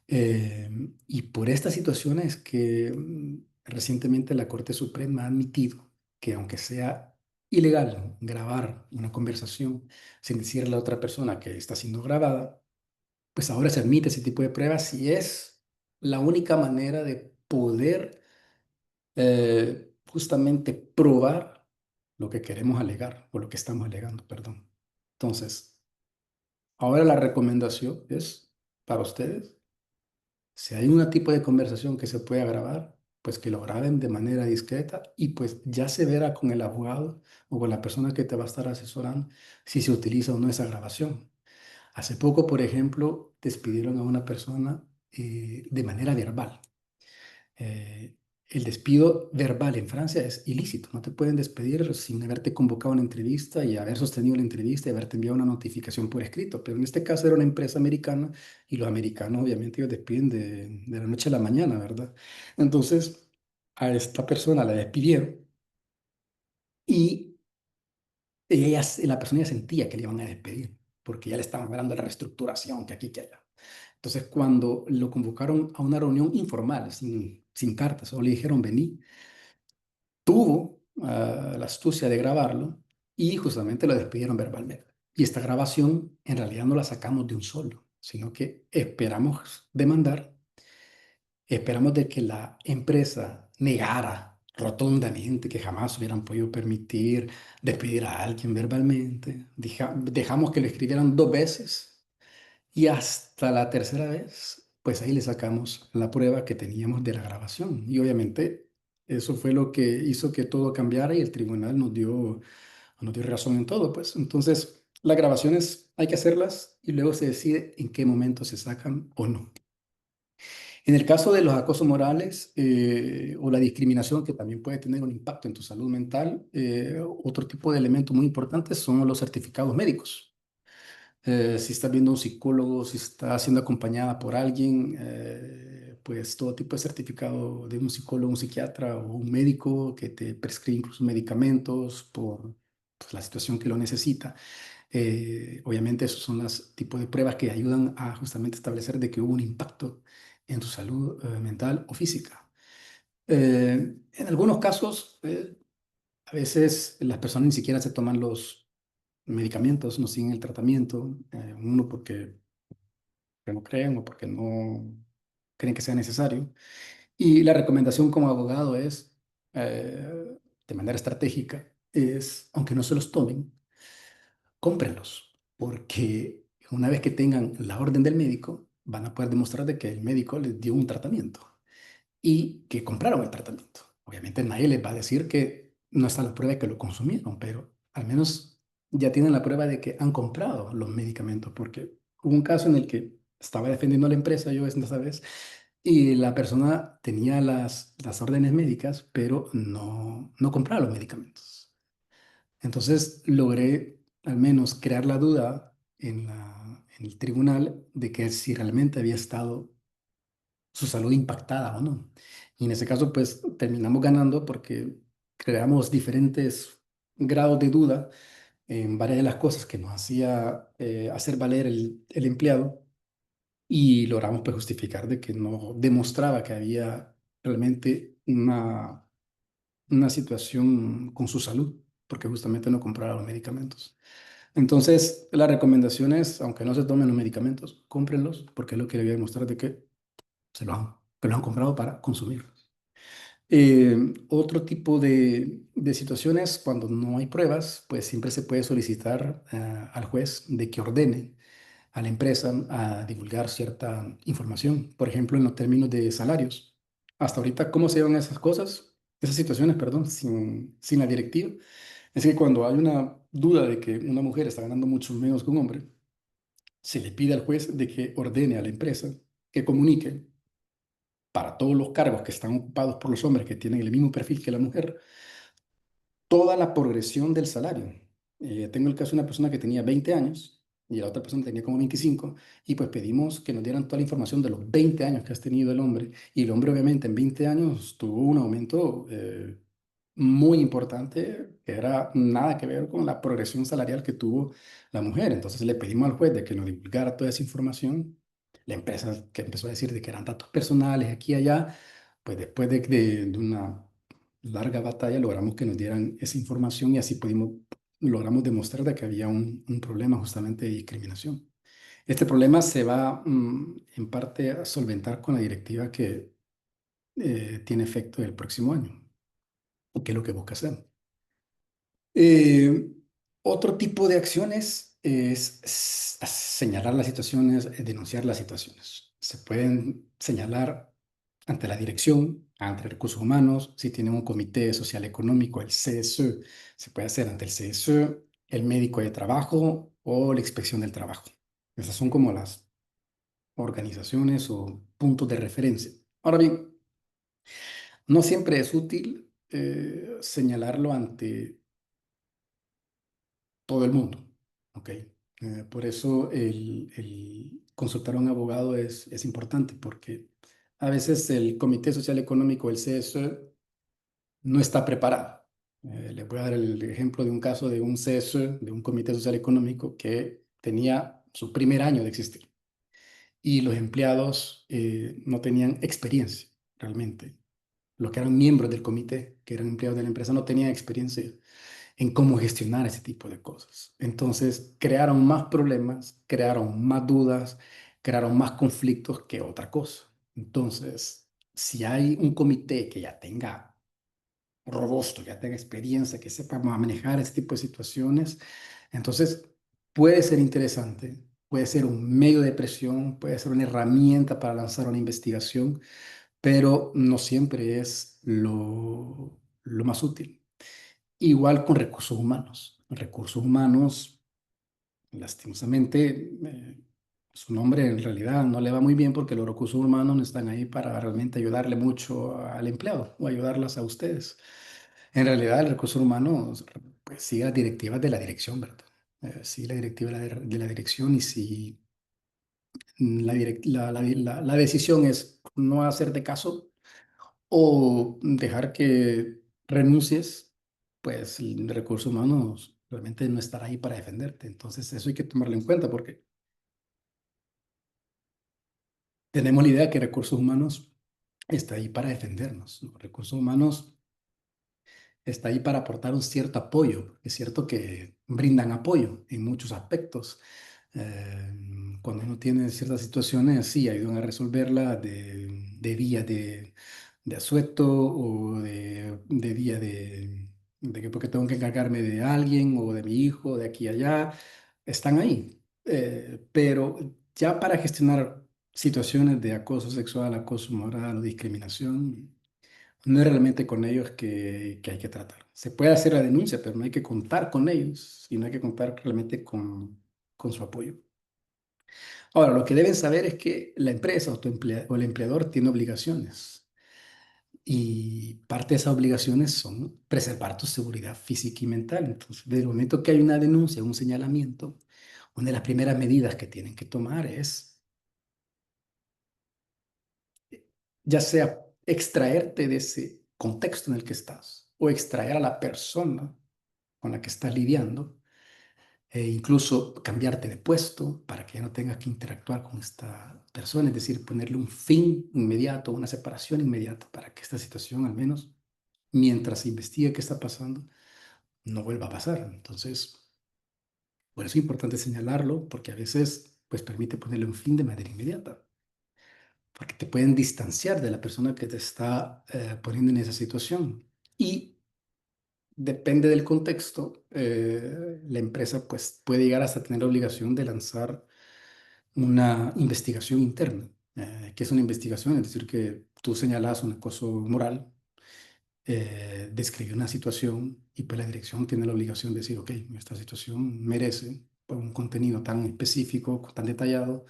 Eh, y por estas situaciones que recientemente la Corte Suprema ha admitido que aunque sea ilegal grabar una conversación sin decirle a la otra persona que está siendo grabada, pues ahora se admite ese tipo de pruebas y es la única manera de poder justamente probar lo que queremos alegar o lo que estamos alegando, perdón. Entonces, ahora la recomendación es para ustedes. Si hay un tipo de conversación que se pueda grabar, pues que lo graben de manera discreta y pues ya se verá con el abogado o con la persona que te va a estar asesorando si se utiliza o no esa grabación. Hace poco, por ejemplo, despidieron a una persona de manera verbal. Eh, el despido verbal en Francia es ilícito. No te pueden despedir sin haberte convocado a una entrevista y haber sostenido la entrevista y haberte enviado una notificación por escrito. Pero en este caso era una empresa americana y los americanos obviamente ellos despiden de la noche a la mañana, ¿verdad? Entonces a esta persona la despidieron y la persona ya sentía que le iban a despedir porque ya le estaban hablando de la reestructuración, que aquí, que allá. Entonces, cuando lo convocaron a una reunión informal, sin cartas, solo le dijeron vení, tuvo la astucia de grabarlo y justamente lo despidieron verbalmente. Y esta grabación en realidad no la sacamos de un solo, sino que esperamos demandar, esperamos de que la empresa negara rotundamente que jamás hubieran podido permitir despedir a alguien verbalmente. Dejamos que lo escribieran 2 veces y hasta la tercera vez, pues ahí le sacamos la prueba que teníamos de la grabación. Y obviamente eso fue lo que hizo que todo cambiara y el tribunal nos dio razón en todo, pues. Entonces, las grabaciones hay que hacerlas y luego se decide en qué momento se sacan o no. En el caso de los acosos morales o la discriminación, que también puede tener un impacto en tu salud mental, otro tipo de elementos muy importantes son los certificados médicos. Si estás viendo a un psicólogo, si estás siendo acompañada por alguien, pues todo tipo de certificado de un psicólogo, un psiquiatra o un médico que te prescribe incluso medicamentos por pues, la situación que lo necesita. Obviamente esos son los tipos de pruebas que ayudan a justamente establecer de que hubo un impacto en tu salud mental o física. En algunos casos, a veces las personas ni siquiera se toman los medicamentos, no siguen el tratamiento, uno porque no creen o porque no creen que sea necesario. Y la recomendación como abogado es, de manera estratégica, es, aunque no se los tomen, cómprenlos, porque una vez que tengan la orden del médico, van a poder demostrar de que el médico les dio un tratamiento y que compraron el tratamiento. Obviamente nadie les va a decir que no está la prueba de que lo consumieron, pero al menos ya tienen la prueba de que han comprado los medicamentos, porque hubo un caso en el que estaba defendiendo a la empresa yo esta vez y la persona tenía las órdenes médicas, pero no compraba los medicamentos. Entonces logré al menos crear la duda en el tribunal de que si realmente había estado su salud impactada o no. Y en ese caso, pues terminamos ganando porque creamos diferentes grados de duda en varias de las cosas que nos hacía hacer valer el empleado y logramos pues justificar de que no demostraba que había realmente una situación con su salud, porque justamente no compraba los medicamentos. Entonces, la recomendación es, aunque no se tomen los medicamentos, cómprenlos, porque es lo que le voy a demostrar de que se lo han que lo han comprado para consumirlos. Otro tipo de situaciones, cuando no hay pruebas, pues siempre se puede solicitar al juez de que ordene a la empresa a divulgar cierta información, por ejemplo, en los términos de salarios. Hasta ahorita, ¿cómo se llevan esas cosas, esas situaciones, perdón, sin la directiva? Es que cuando hay una duda de que una mujer está ganando mucho menos que un hombre, se le pide al juez de que ordene a la empresa que comunique para todos los cargos que están ocupados por los hombres que tienen el mismo perfil que la mujer, toda la progresión del salario. Tengo el caso de una persona que tenía 20 años y la otra persona tenía como 25 y pues pedimos que nos dieran toda la información de los 20 años que has tenido el hombre y el hombre obviamente en 20 años tuvo un aumento muy importante que era nada que ver con la progresión salarial que tuvo la mujer. Entonces le pedimos al juez de que nos divulgara toda esa información. La empresa que empezó a decir de que eran datos personales aquí y allá, pues después de una larga batalla logramos que nos dieran esa información y así logramos demostrar de que había un problema justamente de discriminación. Este problema se va en parte a solventar con la directiva que tiene efecto el próximo año, que es lo que busca hacer. Eh, Otro tipo de acciones es señalar las situaciones, denunciar las situaciones. Se pueden señalar ante la dirección, ante recursos humanos, si tienen un comité social económico, el CSE, se puede hacer ante el CSE, el médico de trabajo o la inspección del trabajo. Esas son como las organizaciones o puntos de referencia. Ahora bien, no siempre es útil señalarlo ante todo el mundo, ¿ok? Por eso el consultar a un abogado es importante, porque a veces el Comité Social Económico, el CSE, no está preparado. Les voy a dar el ejemplo de un caso de un CSE, de un Comité Social Económico, que tenía su primer año de existir y los empleados no tenían experiencia realmente. Los que eran miembros del comité, que eran empleados de la empresa, no tenían experiencia en cómo gestionar ese tipo de cosas. Entonces, crearon más problemas, crearon más dudas, crearon más conflictos que otra cosa. Entonces, si hay un comité que ya tenga robusto, que ya tenga experiencia, que sepa manejar ese tipo de situaciones, entonces puede ser interesante, puede ser un medio de presión, puede ser una herramienta para lanzar una investigación, pero no siempre es lo más útil. Igual con recursos humanos. Recursos humanos, lastimosamente, su nombre en realidad no le va muy bien porque los recursos humanos no están ahí para realmente ayudarle mucho al empleado o ayudarlas a ustedes. En realidad, el recurso humano pues, sigue las directivas de la dirección, ¿verdad? Sigue la directiva de la dirección y si la decisión es no hacerte caso, o dejar que renuncies, pues el recurso humano realmente no estará ahí para defenderte. Entonces eso hay que tomarlo en cuenta porque tenemos la idea que recursos humanos está ahí para defendernos, ¿no? Recursos humanos está ahí para aportar un cierto apoyo. Es cierto que brindan apoyo en muchos aspectos. Cuando uno tiene ciertas situaciones, sí, ayudan a resolverla de vía de asueto o de vía de que porque tengo que encargarme de alguien o de mi hijo, de aquí a allá, están ahí. Pero ya para gestionar situaciones de acoso sexual, acoso moral o discriminación, no es realmente con ellos que hay que tratar. Se puede hacer la denuncia, pero no hay que contar con ellos y no hay que contar realmente con su apoyo. Ahora, lo que deben saber es que la empresa o el empleador tiene obligaciones y parte de esas obligaciones son preservar tu seguridad física y mental. Entonces, desde el momento que hay una denuncia, un señalamiento, una de las primeras medidas que tienen que tomar es ya sea extraerte de ese contexto en el que estás o extraer a la persona con la que estás lidiando, e incluso cambiarte de puesto para que ya no tengas que interactuar con esta persona, es decir, ponerle un fin inmediato, una separación inmediata para que esta situación, al menos mientras se investiga qué está pasando, no vuelva a pasar. Entonces, por eso es importante señalarlo, porque a veces pues permite ponerle un fin de manera inmediata. porque te pueden distanciar de la persona que te está poniendo en esa situación. Y depende del contexto, la empresa pues, puede llegar hasta tener la obligación de lanzar una investigación interna. ¿Qué es una investigación? Es decir, que tú señalas un acoso moral, describe una situación y pues la dirección tiene la obligación de decir, ok, esta situación merece pues, un contenido tan específico, tan detallado,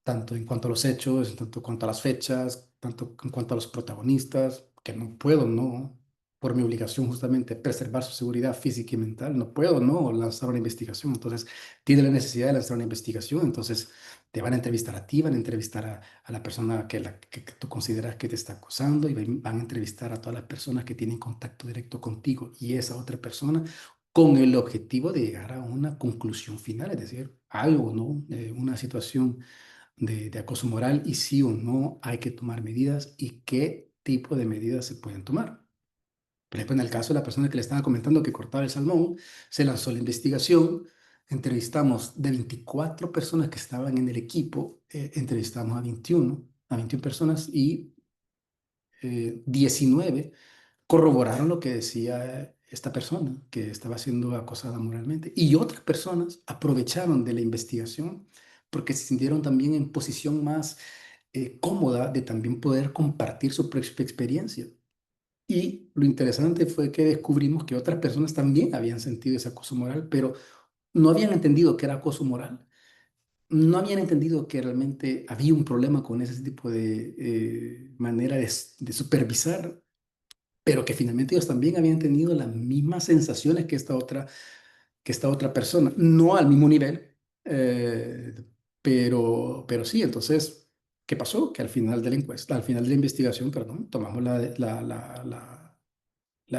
tanto en cuanto a los hechos, tanto en cuanto a las fechas, tanto en cuanto a los protagonistas, que no puedo, no, por mi obligación justamente preservar su seguridad física y mental, no puedo, no, lanzar una investigación. Entonces, tiene la necesidad de lanzar una investigación, entonces te van a entrevistar a ti, van a entrevistar a la persona que tú consideras que te está acosando y van a entrevistar a todas las personas que tienen contacto directo contigo y esa otra persona con el objetivo de llegar a una conclusión final, es decir, algo, ¿no? Una situación de acoso moral y sí o no hay que tomar medidas y qué tipo de medidas se pueden tomar. Por ejemplo, en el caso de la persona que le estaba comentando que cortaba el salmón, se lanzó la investigación, entrevistamos de 24 personas que estaban en el equipo, entrevistamos a 21 personas y 19 corroboraron lo que decía esta persona que estaba siendo acosada moralmente. Y otras personas aprovecharon de la investigación porque se sintieron también en posición más cómoda de también poder compartir su propia experiencia. Y lo interesante fue que descubrimos que otras personas también habían sentido ese acoso moral, pero no habían entendido que era acoso moral. No habían entendido que realmente había un problema con ese tipo de manera de supervisar, pero que finalmente ellos también habían tenido las mismas sensaciones que esta otra persona, no al mismo nivel, eh, pero sí, entonces, ¿qué pasó? Que al final de la encuesta, al final de la investigación, perdón, tomamos la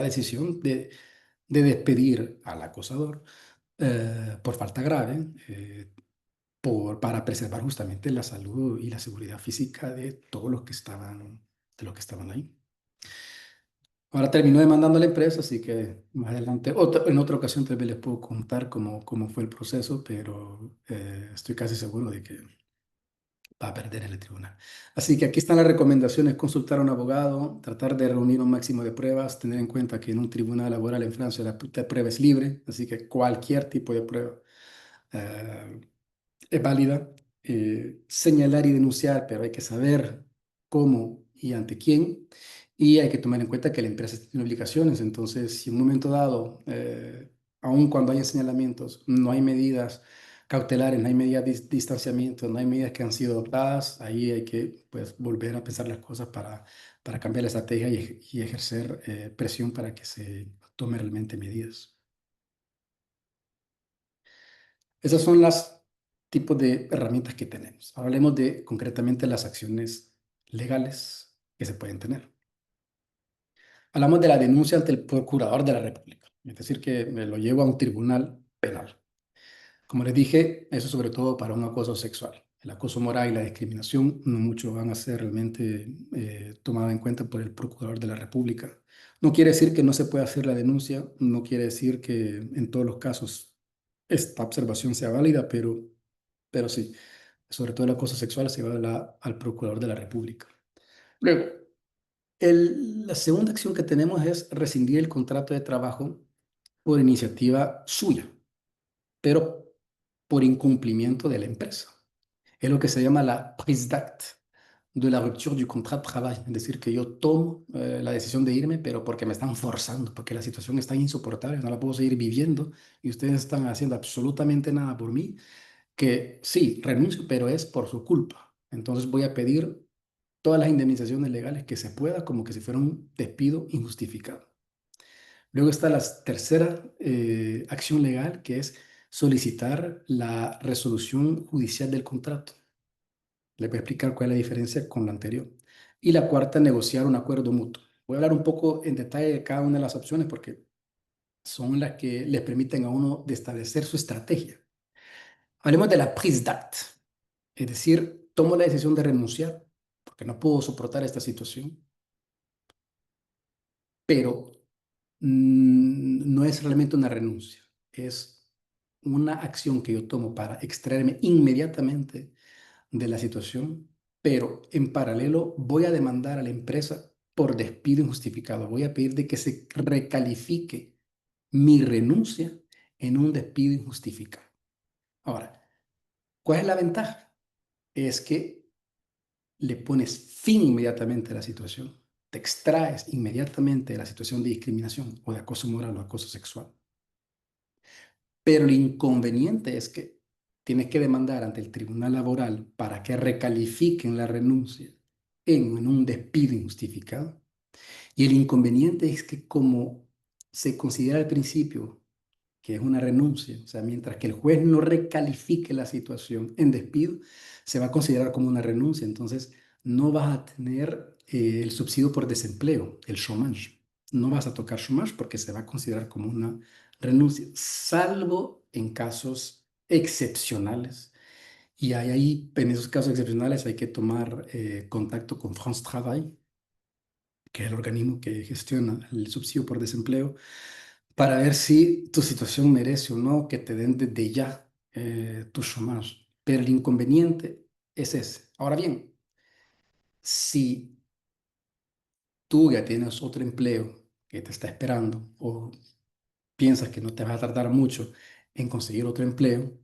decisión de despedir al acosador por falta grave, para preservar justamente la salud y la seguridad física de todos de los que estaban ahí. Ahora terminó demandando a la empresa, así que más adelante, en otra ocasión tal vez les puedo contar cómo fue el proceso, pero estoy casi seguro de que va a perder en el tribunal. Así que aquí están las recomendaciones: consultar a un abogado, tratar de reunir un máximo de pruebas, tener en cuenta que en un tribunal laboral en Francia la prueba es libre, así que cualquier tipo de prueba eh, es válida. Señalar y denunciar, pero hay que saber cómo y ante quién. Y hay que tomar en cuenta que la empresa tiene obligaciones. Entonces, si en un momento dado, aun cuando haya señalamientos, no hay medidas cautelares, no hay medidas de distanciamiento, no hay medidas que han sido adoptadas, ahí hay que pues, volver a pensar las cosas para cambiar la estrategia y ejercer presión para que se tomen realmente medidas. Esas son las tipos de herramientas que tenemos. Ahora hablemos de concretamente las acciones legales que se pueden tener. Hablamos de la denuncia ante el procurador de la República, es decir, que me lo llevo a un tribunal penal. Como les dije, eso sobre todo para un acoso sexual. El acoso moral y la discriminación no mucho van a ser realmente tomados en cuenta por el procurador de la República. No quiere decir que no se pueda hacer la denuncia, no quiere decir que en todos los casos esta observación sea válida, pero sí, sobre todo el acoso sexual se va al procurador de la República. Luego, la segunda acción que tenemos es rescindir el contrato de trabajo por iniciativa suya, pero por incumplimiento de la empresa. Es lo que se llama la prise d'acte de la rupture du contrat de travail, es decir, que yo tomo la decisión de irme, pero porque me están forzando, porque la situación está insoportable, no la puedo seguir viviendo y ustedes están haciendo absolutamente nada por mí, que sí, renuncio, pero es por su culpa. Entonces voy a pedir todas las indemnizaciones legales que se pueda, como que si fuera un despido injustificado. Luego está la tercera acción legal, que es solicitar la resolución judicial del contrato. Les voy a explicar cuál es la diferencia con la anterior. Y la cuarta, negociar un acuerdo mutuo. Voy a hablar un poco en detalle de cada una de las opciones porque son las que les permiten a uno de establecer su estrategia. Hablemos de la prise d'acte, es decir, tomo la decisión de renunciar porque no puedo soportar esta situación, pero no es realmente una renuncia, es una acción que yo tomo para extraerme inmediatamente de la situación pero en paralelo voy a demandar a la empresa por despido injustificado. Voy a pedir de que se recalifique mi renuncia en un despido injustificado. Ahora, ¿cuál es la ventaja? Es que le pones fin inmediatamente a la situación, te extraes inmediatamente de la situación de discriminación o de acoso moral o acoso sexual. Pero el inconveniente es que tienes que demandar ante el tribunal laboral para que recalifiquen la renuncia en un despido injustificado. Y el inconveniente es que como se considera al principio que es una renuncia, o sea, mientras que el juez no recalifique la situación en despido, se va a considerar como una renuncia. Entonces, no vas a tener el subsidio por desempleo, el chômage. No vas a tocar chômage porque se va a considerar como una renuncia, salvo en casos excepcionales. Y hay ahí, en esos casos excepcionales, hay que tomar contacto con France Travail, que es el organismo que gestiona el subsidio por desempleo, para ver si tu situación merece o no que te den desde ya tu chômage. Pero el inconveniente es ese. Ahora bien, si tú ya tienes otro empleo que te está esperando o piensas que no te va a tardar mucho en conseguir otro empleo,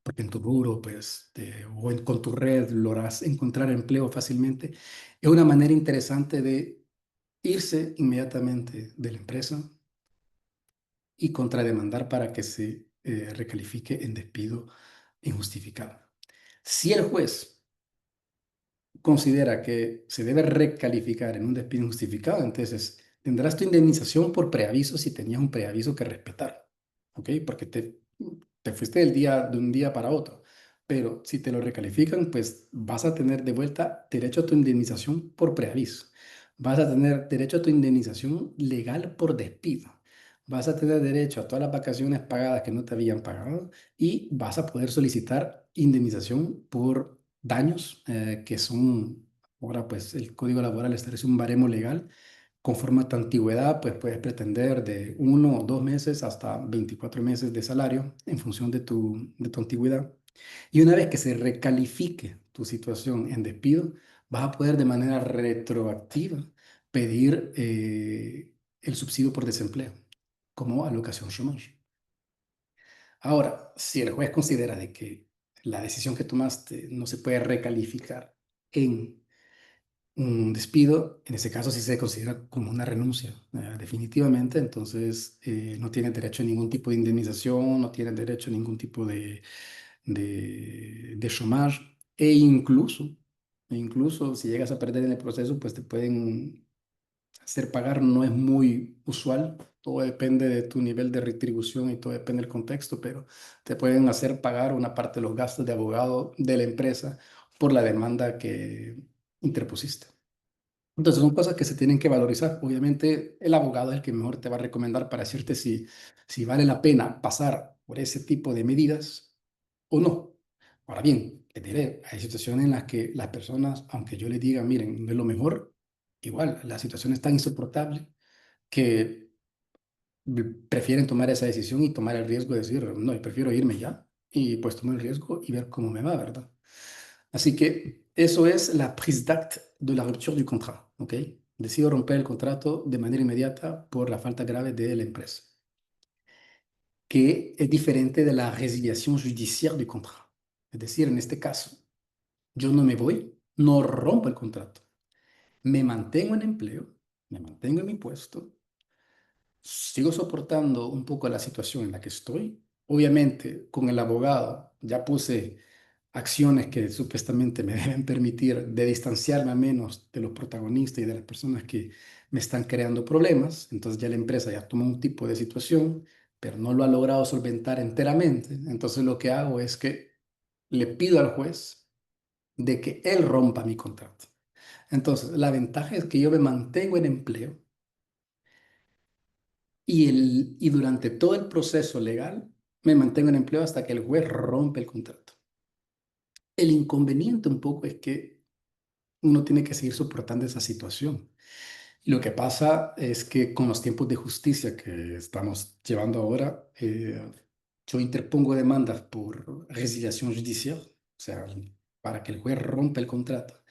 porque en tu rubro, pues, con tu red logras encontrar empleo fácilmente, es una manera interesante de irse inmediatamente de la empresa y contrademandar para que se recalifique en despido injustificado. Si el juez considera que se debe recalificar en un despido injustificado, entonces tendrás tu indemnización por preaviso si tenías un preaviso que respetar, ¿ok? Porque te fuiste de un día para otro. Pero si te lo recalifican, pues vas a tener de vuelta derecho a tu indemnización por preaviso. Vas a tener derecho a tu indemnización legal por despido. Vas a tener derecho a todas las vacaciones pagadas que no te habían pagado y vas a poder solicitar indemnización por daños que son, ahora pues el Código Laboral establece un baremo legal. Conforme a tu antigüedad, pues puedes pretender de 1 o 2 meses hasta 24 meses de salario en función de tu antigüedad. Y una vez que se recalifique tu situación en despido, vas a poder de manera retroactiva pedir el subsidio por desempleo como alocación chômage. Ahora, si el juez considera de que la decisión que tomaste no se puede recalificar en un despido, en ese caso sí se considera como una renuncia, definitivamente, entonces no tienes derecho a ningún tipo de indemnización, no tienes derecho a ningún tipo de chômage, e incluso si llegas a perder en el proceso, pues te pueden hacer pagar. No es muy usual, todo depende de tu nivel de retribución y todo depende del contexto, pero te pueden hacer pagar una parte de los gastos de abogado de la empresa por la demanda que interpusiste. Entonces son cosas que se tienen que valorizar. Obviamente el abogado es el que mejor te va a recomendar para decirte si vale la pena pasar por ese tipo de medidas o no. Ahora bien, te diré, hay situaciones en las que las personas, aunque yo les diga, miren, no es lo mejor, igual la situación es tan insoportable que prefieren tomar esa decisión y tomar el riesgo de decir, no, yo prefiero irme ya y pues tomar el riesgo y ver cómo me va, ¿verdad? Así que eso es la prise d'acte de la rupture du contrat, ¿ok? Decido romper el contrato de manera inmediata por la falta grave de la empresa, que es diferente de la résiliation judiciaire du contrat. Es decir, en este caso, yo no me voy, no rompo el contrato, me mantengo en empleo, me mantengo en mi puesto, sigo soportando un poco la situación en la que estoy. Obviamente, con el abogado ya puse acciones que supuestamente me deben permitir de distanciarme al menos de los protagonistas y de las personas que me están creando problemas. Entonces ya la empresa ya tomó un tipo de situación, pero no lo ha logrado solventar enteramente. Entonces lo que hago es que le pido al juez de que él rompa mi contrato. Entonces, la ventaja es que yo me mantengo en empleo y durante todo el proceso legal me mantengo en empleo hasta que el juez rompe el contrato. El inconveniente un poco es que uno tiene que seguir soportando esa situación. Y lo que pasa es que con los tiempos de justicia que estamos llevando ahora, yo interpongo demandas por resiliación judicial, o sea, para que el juez rompa el contrato.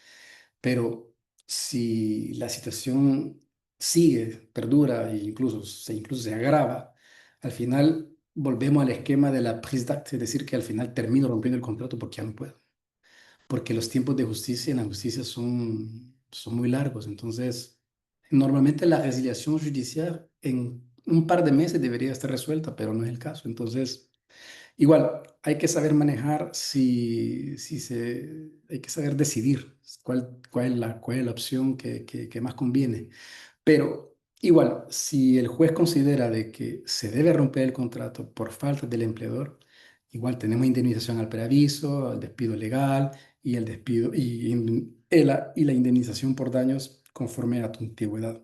Pero si la situación sigue, perdura e incluso se agrava, al final volvemos al esquema de la prise d'acte, es decir, que al final termino rompiendo el contrato porque ya no puedo. Porque los tiempos de justicia en la justicia son muy largos. Entonces, normalmente la resiliación judicial en un par de meses debería estar resuelta, pero no es el caso. Entonces, igual, hay que saber manejar hay que saber decidir cuál es la opción que más conviene. Pero igual, si el juez considera de que se debe romper el contrato por falta del empleador, igual tenemos indemnización al preaviso, al despido legal y el despido y la indemnización por daños conforme a tu antigüedad.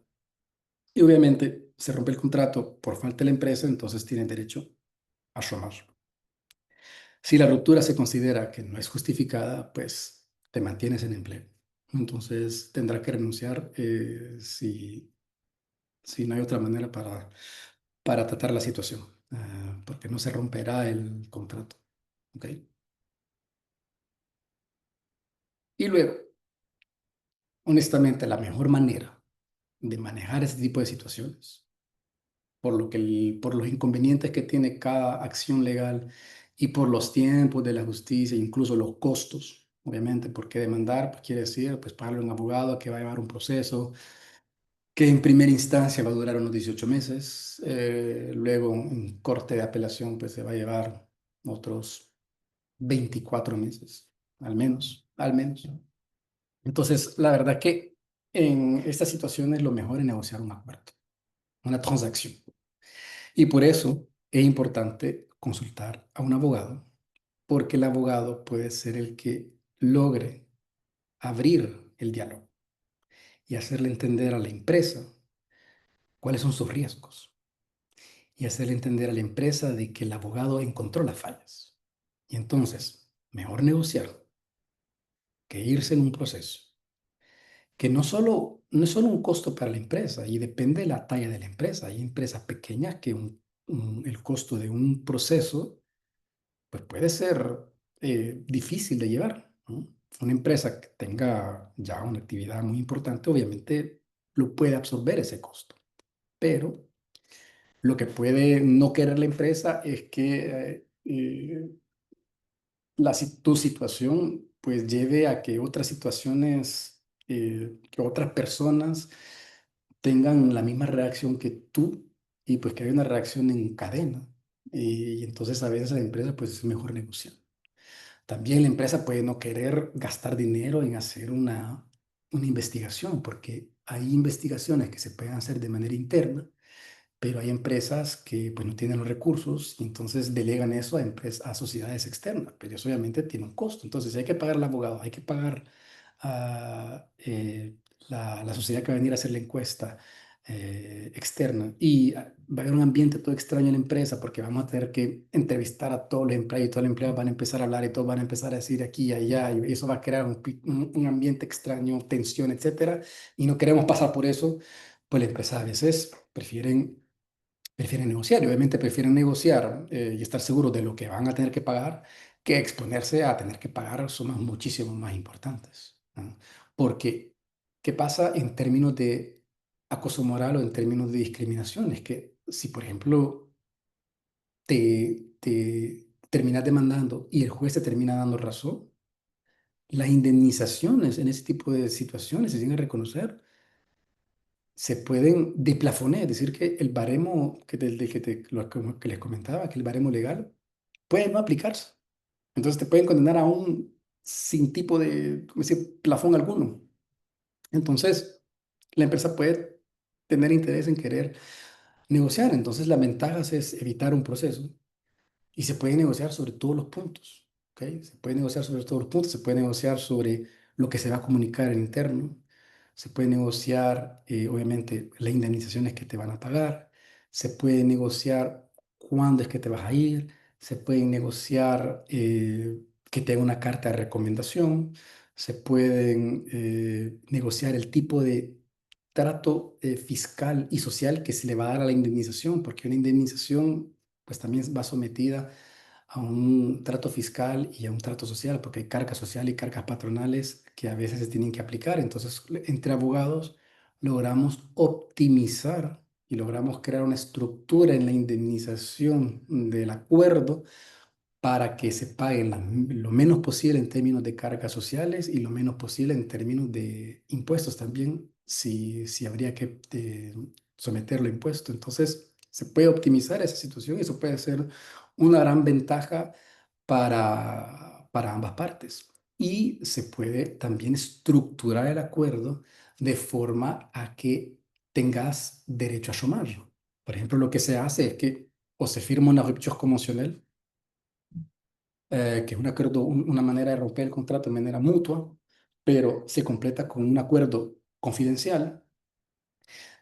Y obviamente, se rompe el contrato por falta de la empresa, entonces tienes derecho a chômage. Si la ruptura se considera que no es justificada, pues te mantienes en empleo. Entonces tendrá que renunciar si no hay otra manera para tratar la situación, porque no se romperá el contrato. ¿Ok? Y luego, honestamente, la mejor manera de manejar este tipo de situaciones, por los inconvenientes que tiene cada acción legal y por los tiempos de la justicia, incluso los costos, obviamente, porque demandar pues, quiere decir pues, pagarle a un abogado que va a llevar un proceso que en primera instancia va a durar unos 18 meses, luego en corte de apelación pues se va a llevar otros 24 meses, al menos, al menos. Entonces, la verdad que en estas situaciones lo mejor es negociar un acuerdo, una transacción. Y por eso es importante consultar a un abogado, porque el abogado puede ser el que logre abrir el diálogo y hacerle entender a la empresa cuáles son sus riesgos y hacerle entender a la empresa de que el abogado encontró las fallas. Y entonces, mejor negociar que irse en un proceso que no es solo un costo para la empresa y depende de la talla de la empresa. Hay empresas pequeñas que el costo de un proceso pues puede ser difícil de llevar, ¿no? Una empresa que tenga ya una actividad muy importante, obviamente lo puede absorber ese costo, pero lo que puede no querer la empresa es que tu situación pues lleve a que otras situaciones, que otras personas tengan la misma reacción que tú y pues que haya una reacción en cadena. Y entonces a veces la empresa pues es mejor negociar. También la empresa puede no querer gastar dinero en hacer una investigación, porque hay investigaciones que se pueden hacer de manera interna, pero hay empresas que pues, no tienen los recursos y entonces delegan eso a sociedades externas, pero eso obviamente tiene un costo. Entonces hay que pagar al abogado, hay que pagar a la sociedad que va a venir a hacer la encuesta externa y va a haber un ambiente todo extraño en la empresa porque vamos a tener que entrevistar a todos los empleados y todos los empleados van a empezar a hablar y todos van a empezar a decir aquí y allá y eso va a crear un ambiente extraño, tensión, etcétera, y no queremos pasar por eso, pues la empresa a veces prefieren negociar y obviamente prefieren negociar y estar seguros de lo que van a tener que pagar que exponerse a tener que pagar sumas muchísimo más importantes, ¿no? Porque, ¿qué pasa en términos de acoso moral o en términos de discriminación? Es que si, por ejemplo, te terminas demandando y el juez te termina dando razón, las indemnizaciones en ese tipo de situaciones se tienen que reconocer se pueden deplafonar, es decir, que el baremo que les comentaba, que el baremo legal puede no aplicarse. Entonces te pueden condenar aún sin tipo de, ¿cómo decir?, plafón alguno. Entonces, la empresa puede tener interés en querer negociar. Entonces, la ventaja es evitar un proceso y se puede negociar sobre todos los puntos, ¿ok? Se puede negociar sobre todos los puntos, se puede negociar sobre lo que se va a comunicar en interno, se puede negociar, obviamente, las indemnizaciones que te van a pagar, se puede negociar cuándo es que te vas a ir, se puede negociar que te haga una carta de recomendación, se pueden negociar el tipo de trato fiscal y social que se le va a dar a la indemnización, porque una indemnización pues también va sometida a un trato fiscal y a un trato social, porque hay carga social y cargas patronales que a veces se tienen que aplicar. Entonces, entre abogados logramos optimizar y logramos crear una estructura en la indemnización del acuerdo para que se paguen lo menos posible en términos de cargas sociales y lo menos posible en términos de impuestos también, si habría que someterlo a impuesto. Entonces, se puede optimizar esa situación y eso puede ser una gran ventaja para ambas partes. Y se puede también estructurar el acuerdo de forma a que tengas derecho a llamarlo. Por ejemplo, lo que se hace es que o se firma una rupture conventionnelle, que es un acuerdo, una manera de romper el contrato de manera mutua, pero se completa con un acuerdo confidencial,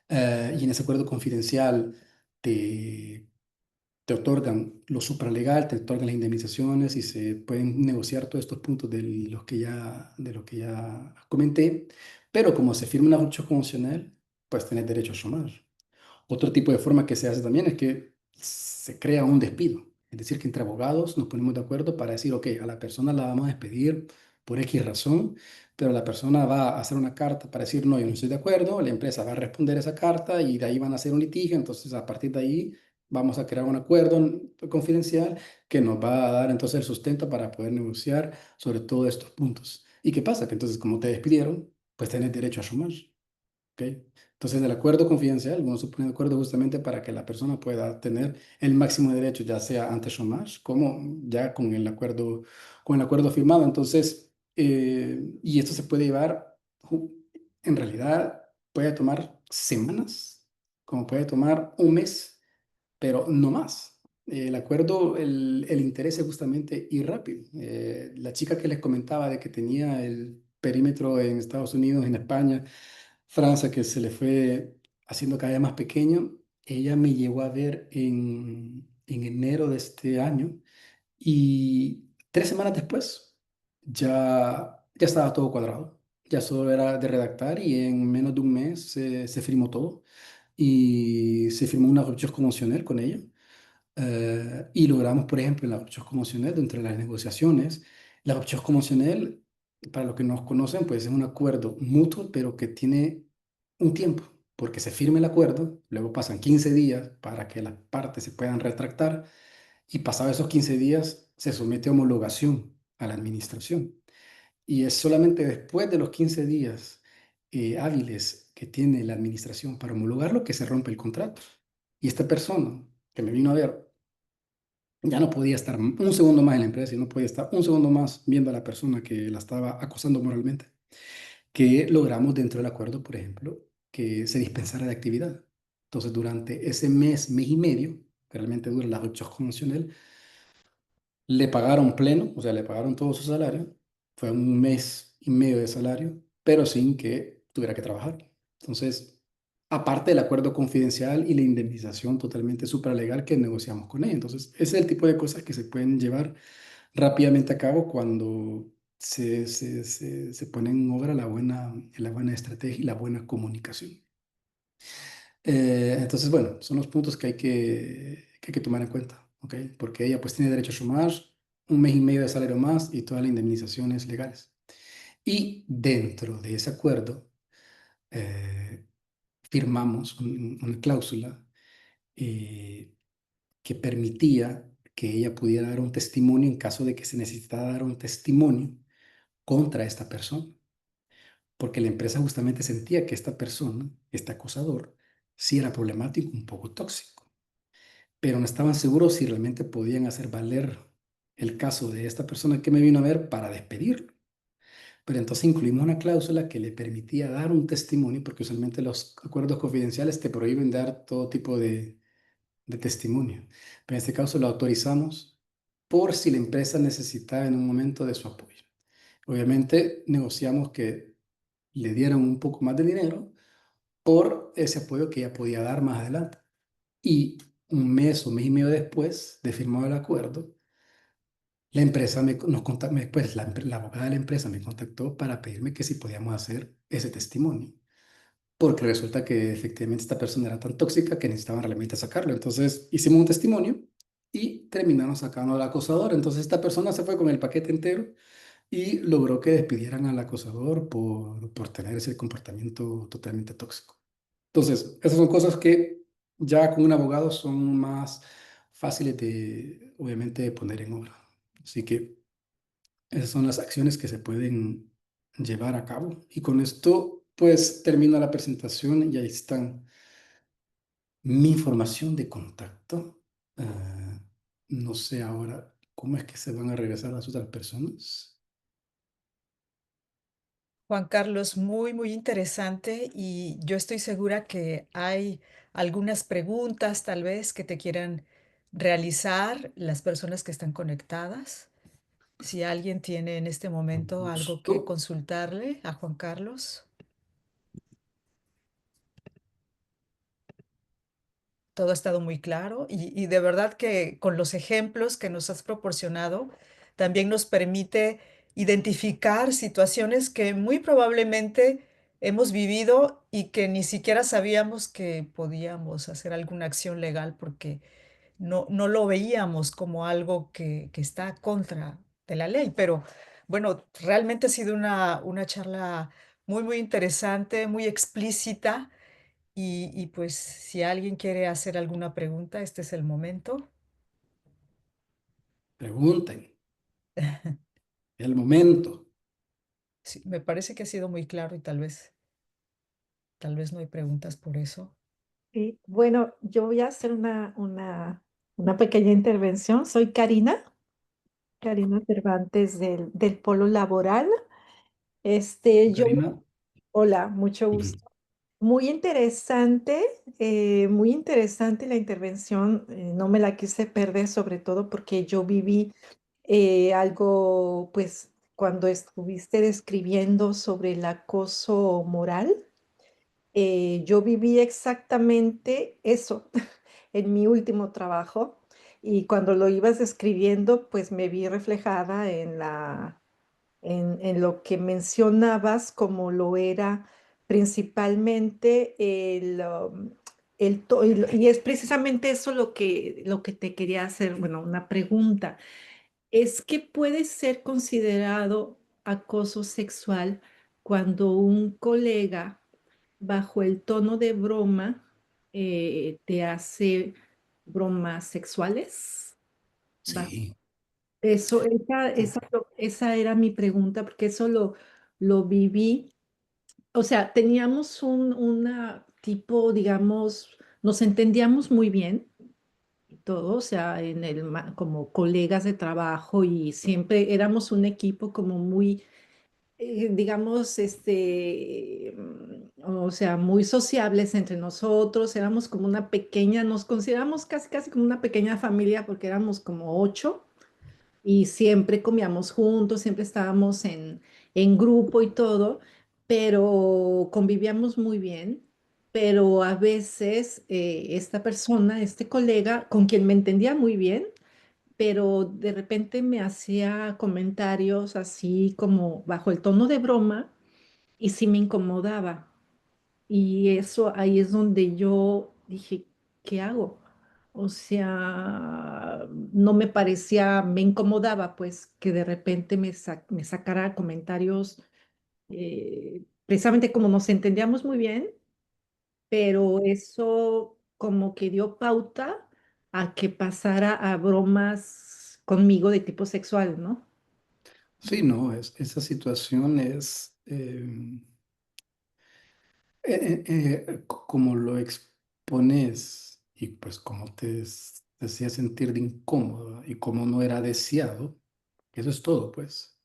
y en ese acuerdo confidencial te, te otorgan lo supralegal, te otorgan las indemnizaciones y se pueden negociar todos estos puntos de lo que ya comenté, pero como se firma una ruptura convencional, pues tenés derecho a llamar. Otro tipo de forma que se hace también es que se crea un despido. Es decir, que entre abogados nos ponemos de acuerdo para decir, ok, a la persona la vamos a despedir por X razón, pero la persona va a hacer una carta para decir, no, yo no estoy de acuerdo, la empresa va a responder esa carta y de ahí van a hacer un litigio, entonces a partir de ahí vamos a crear un acuerdo confidencial que nos va a dar entonces el sustento para poder negociar sobre todos estos puntos. ¿Y qué pasa? Que entonces como te despidieron, pues tenés derecho a sumar. ¿Ok? Entonces, el acuerdo confidencial, uno se pone de acuerdo justamente para que la persona pueda tener el máximo de derechos, ya sea ante chômage, como ya con el acuerdo firmado. Entonces, y esto se puede llevar, en realidad, puede tomar semanas, como puede tomar un mes, pero no más. El acuerdo, el interés es justamente ir rápido. La chica que les comentaba de que tenía el perímetro en Estados Unidos, en España, Francia, que se le fue haciendo cada vez más pequeño, ella me llegó a ver en enero de este año y 3 semanas después ya estaba todo cuadrado. Ya solo era de redactar y en menos de un mes se firmó todo y se firmó una rupture conventionnelle con ella. Y logramos, por ejemplo, en la rupture conventionnelle, dentro de las negociaciones, la rupture conventionnelle, para los que nos conocen, pues es un acuerdo mutuo, pero que tiene un tiempo, porque se firma el acuerdo, luego pasan 15 días para que las partes se puedan retractar y pasados esos 15 días se somete a homologación a la administración. Y es solamente después de los 15 días hábiles que tiene la administración para homologarlo que se rompe el contrato. Y esta persona que me vino a ver ya no podía estar un segundo más en la empresa y no podía estar un segundo más viendo a la persona que la estaba acosando moralmente, que logramos dentro del acuerdo, por ejemplo, que se dispensara de actividad. Entonces, durante ese mes, mes y medio, que realmente dura la rupture conventionnelle, le pagaron pleno, o sea, le pagaron todo su salario, fue un mes y medio de salario, pero sin que tuviera que trabajar. Entonces, aparte del acuerdo confidencial y la indemnización totalmente supralegal que negociamos con ella. Entonces, ese es el tipo de cosas que se pueden llevar rápidamente a cabo cuando se pone en obra la buena estrategia y la buena comunicación. Entonces, bueno, son los puntos que hay que tomar en cuenta, ¿ok? Porque ella pues tiene derecho a sumar un mes y medio de salario más y todas las indemnizaciones legales. Y dentro de ese acuerdo eh, firmamos una cláusula eh, que permitía que ella pudiera dar un testimonio en caso de que se necesitara dar un testimonio contra esta persona, porque la empresa justamente sentía que esta persona, este acosador, sí era problemático, un poco tóxico, pero no estaban seguros si realmente podían hacer valer el caso de esta persona que me vino a ver para despedirlo. Pero entonces incluimos una cláusula que le permitía dar un testimonio, porque usualmente los acuerdos confidenciales te prohíben dar todo tipo de testimonio. Pero en este caso lo autorizamos por si la empresa necesitaba en un momento de su apoyo. Obviamente negociamos que le dieran un poco más de dinero por ese apoyo que ella podía dar más adelante. Y un mes o mes y medio después de firmado el acuerdo, la empresa pues la abogada de la empresa me contactó para pedirme que si podíamos hacer ese testimonio, porque resulta que efectivamente esta persona era tan tóxica que necesitaban realmente sacarlo. Entonces hicimos un testimonio y terminaron sacando al acosador. Entonces esta persona se fue con el paquete entero y logró que despidieran al acosador por tener ese comportamiento totalmente tóxico. Entonces, esas son cosas que ya con un abogado son más fáciles de, obviamente, de poner en obra. Así que esas son las acciones que se pueden llevar a cabo. Y con esto, pues, termina la presentación y ahí están mi información de contacto. Ah, no sé ahora cómo es que se van a regresar las otras personas. Juan Carlos, muy, muy interesante y yo estoy segura que hay algunas preguntas tal vez que te quieran realizar las personas que están conectadas. Si alguien tiene en este Con momento algo que gusto. consultarle a Juan Carlos. Todo ha estado muy claro y de verdad que con los ejemplos que nos has proporcionado también nos permite identificar situaciones que muy probablemente hemos vivido y que ni siquiera sabíamos que podíamos hacer alguna acción legal porque no lo veíamos como algo que está contra de la ley. Pero bueno, realmente ha sido una charla muy, muy interesante, muy explícita. Y pues si alguien quiere hacer alguna pregunta, este es el momento. Pregunten. El momento. Sí, me parece que ha sido muy claro y tal vez no hay preguntas por eso. Sí, bueno, yo voy a hacer una pequeña intervención. Soy Karina Cervantes del Polo Laboral. Karina. Hola, mucho Ujú. gusto. Muy interesante la intervención. No me la quise perder, sobre todo porque yo viví algo, pues, cuando estuviste describiendo sobre el acoso moral. Yo viví exactamente eso en mi último trabajo y cuando lo ibas describiendo, pues me vi reflejada en lo que mencionabas como lo era principalmente y es precisamente eso lo que te quería hacer, bueno, una pregunta. ¿Es que puede ser considerado acoso sexual cuando un colega bajo el tono de broma te hace bromas sexuales? Ba- Sí. esa era mi pregunta, porque lo viví. O sea, teníamos una tipo, digamos, nos entendíamos muy bien y todo, o sea, como colegas de trabajo y siempre éramos un equipo como muy digamos, o sea, muy sociables entre nosotros, éramos como una pequeña, nos consideramos casi, casi como una pequeña familia porque éramos como 8 y siempre comíamos juntos, siempre estábamos en grupo y todo, pero convivíamos muy bien. Pero a veces esta persona, este colega, con quien me entendía muy bien, pero de repente me hacía comentarios así como bajo el tono de broma y sí me incomodaba. Y eso ahí es donde yo dije, ¿qué hago? O sea, no me parecía, me incomodaba pues que de repente me sacara comentarios, precisamente como nos entendíamos muy bien, pero eso como que dio pauta a que pasara a bromas conmigo de tipo sexual, ¿no? Sí, no, esa situación es, como lo expones y pues como te hacía sentir de incómodo y como no era deseado, eso es todo, pues.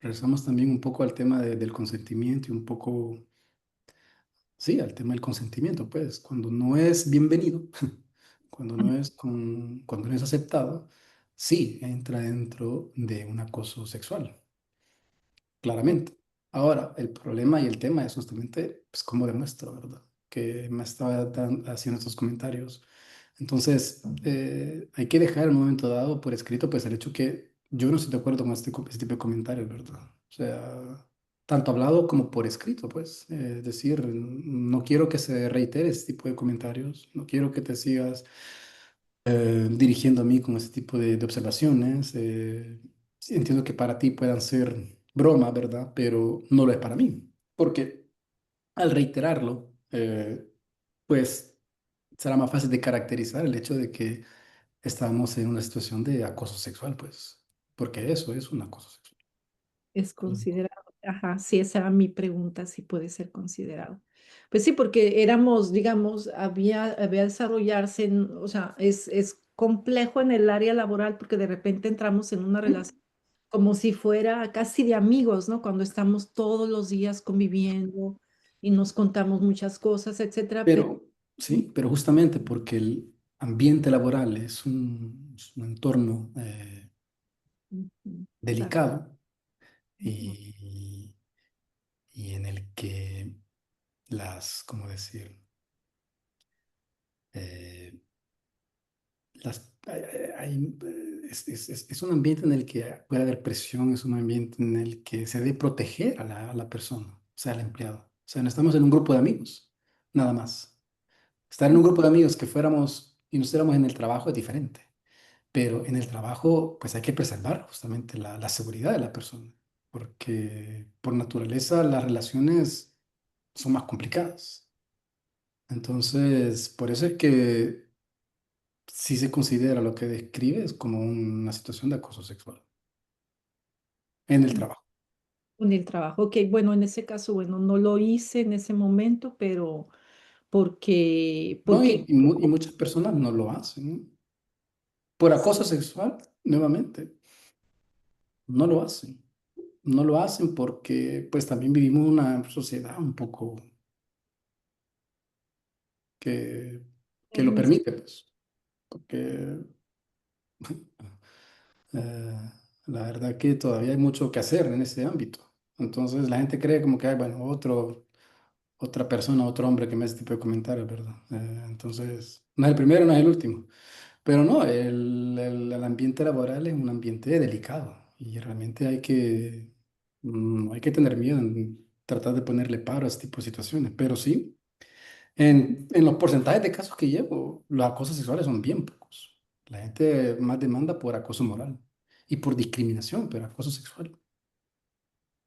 Regresamos también un poco al tema del consentimiento y un poco, sí, al tema del consentimiento, pues, cuando no es bienvenido, cuando no es aceptado, sí, entra dentro de un acoso sexual. Claramente. Ahora, el problema y el tema es justamente, pues, cómo demuestro, ¿verdad? Que me estaba haciendo estos comentarios. Entonces, hay que dejar en un momento dado por escrito, pues, el hecho que yo no estoy de acuerdo con este tipo de comentarios, ¿verdad? O sea, tanto hablado como por escrito, pues. Es decir, no quiero que se reitere este tipo de comentarios, no quiero que te sigas dirigiendo a mí con ese tipo de observaciones. Sí, entiendo que para ti puedan ser broma, ¿verdad? Pero no lo es para mí, porque al reiterarlo, pues será más fácil de caracterizar el hecho de que estamos en una situación de acoso sexual, pues, porque eso es un acoso sexual. Es considerado, ajá, sí, esa era mi pregunta, si puede ser considerado. Pues sí, porque éramos, digamos, había desarrollarse, o sea, es complejo en el área laboral porque de repente entramos en una relación como si fuera casi de amigos, ¿no? Cuando estamos todos los días conviviendo y nos contamos muchas cosas, etcétera, pero Pero sí, pero justamente porque el ambiente laboral es un entorno ujú, claro, delicado ujú, y, y en el que ¿cómo decir? Eh, es un ambiente en el que puede haber presión, es un ambiente en el que se debe proteger a la persona, o sea, al empleado. O sea, no estamos en un grupo de amigos, nada más. Estar en un grupo de amigos que fuéramos y no estuviéramos en el trabajo es diferente, pero en el trabajo pues hay que preservar justamente la seguridad de la persona, porque por naturaleza las relaciones son más complicadas. Entonces, por eso es que sí se considera lo que describes como una situación de acoso sexual en el ujú. trabajo. Con el trabajo. Ok, bueno, en ese caso, bueno, no lo hice en ese momento, pero porque, ¿No? porque, Y muchas personas no lo hacen, ¿no? Por acoso sexual, nuevamente, no lo hacen. No lo hacen porque pues también vivimos una sociedad un poco que, que lo ujú, permite, pues, porque eh, la verdad que todavía hay mucho que hacer en ese ámbito. Entonces la gente cree como que hay, bueno, otra persona, otro hombre que me hace este tipo de comentarios, ¿verdad? Entonces, no es el primero, no es el último. Pero no, el ambiente laboral es un ambiente delicado y realmente hay que tener miedo en tratar de ponerle paro a este tipo de situaciones. Pero sí, en los porcentajes de casos que llevo, los acosos sexuales son bien pocos. La gente más demanda por acoso moral y por discriminación, pero acoso sexual,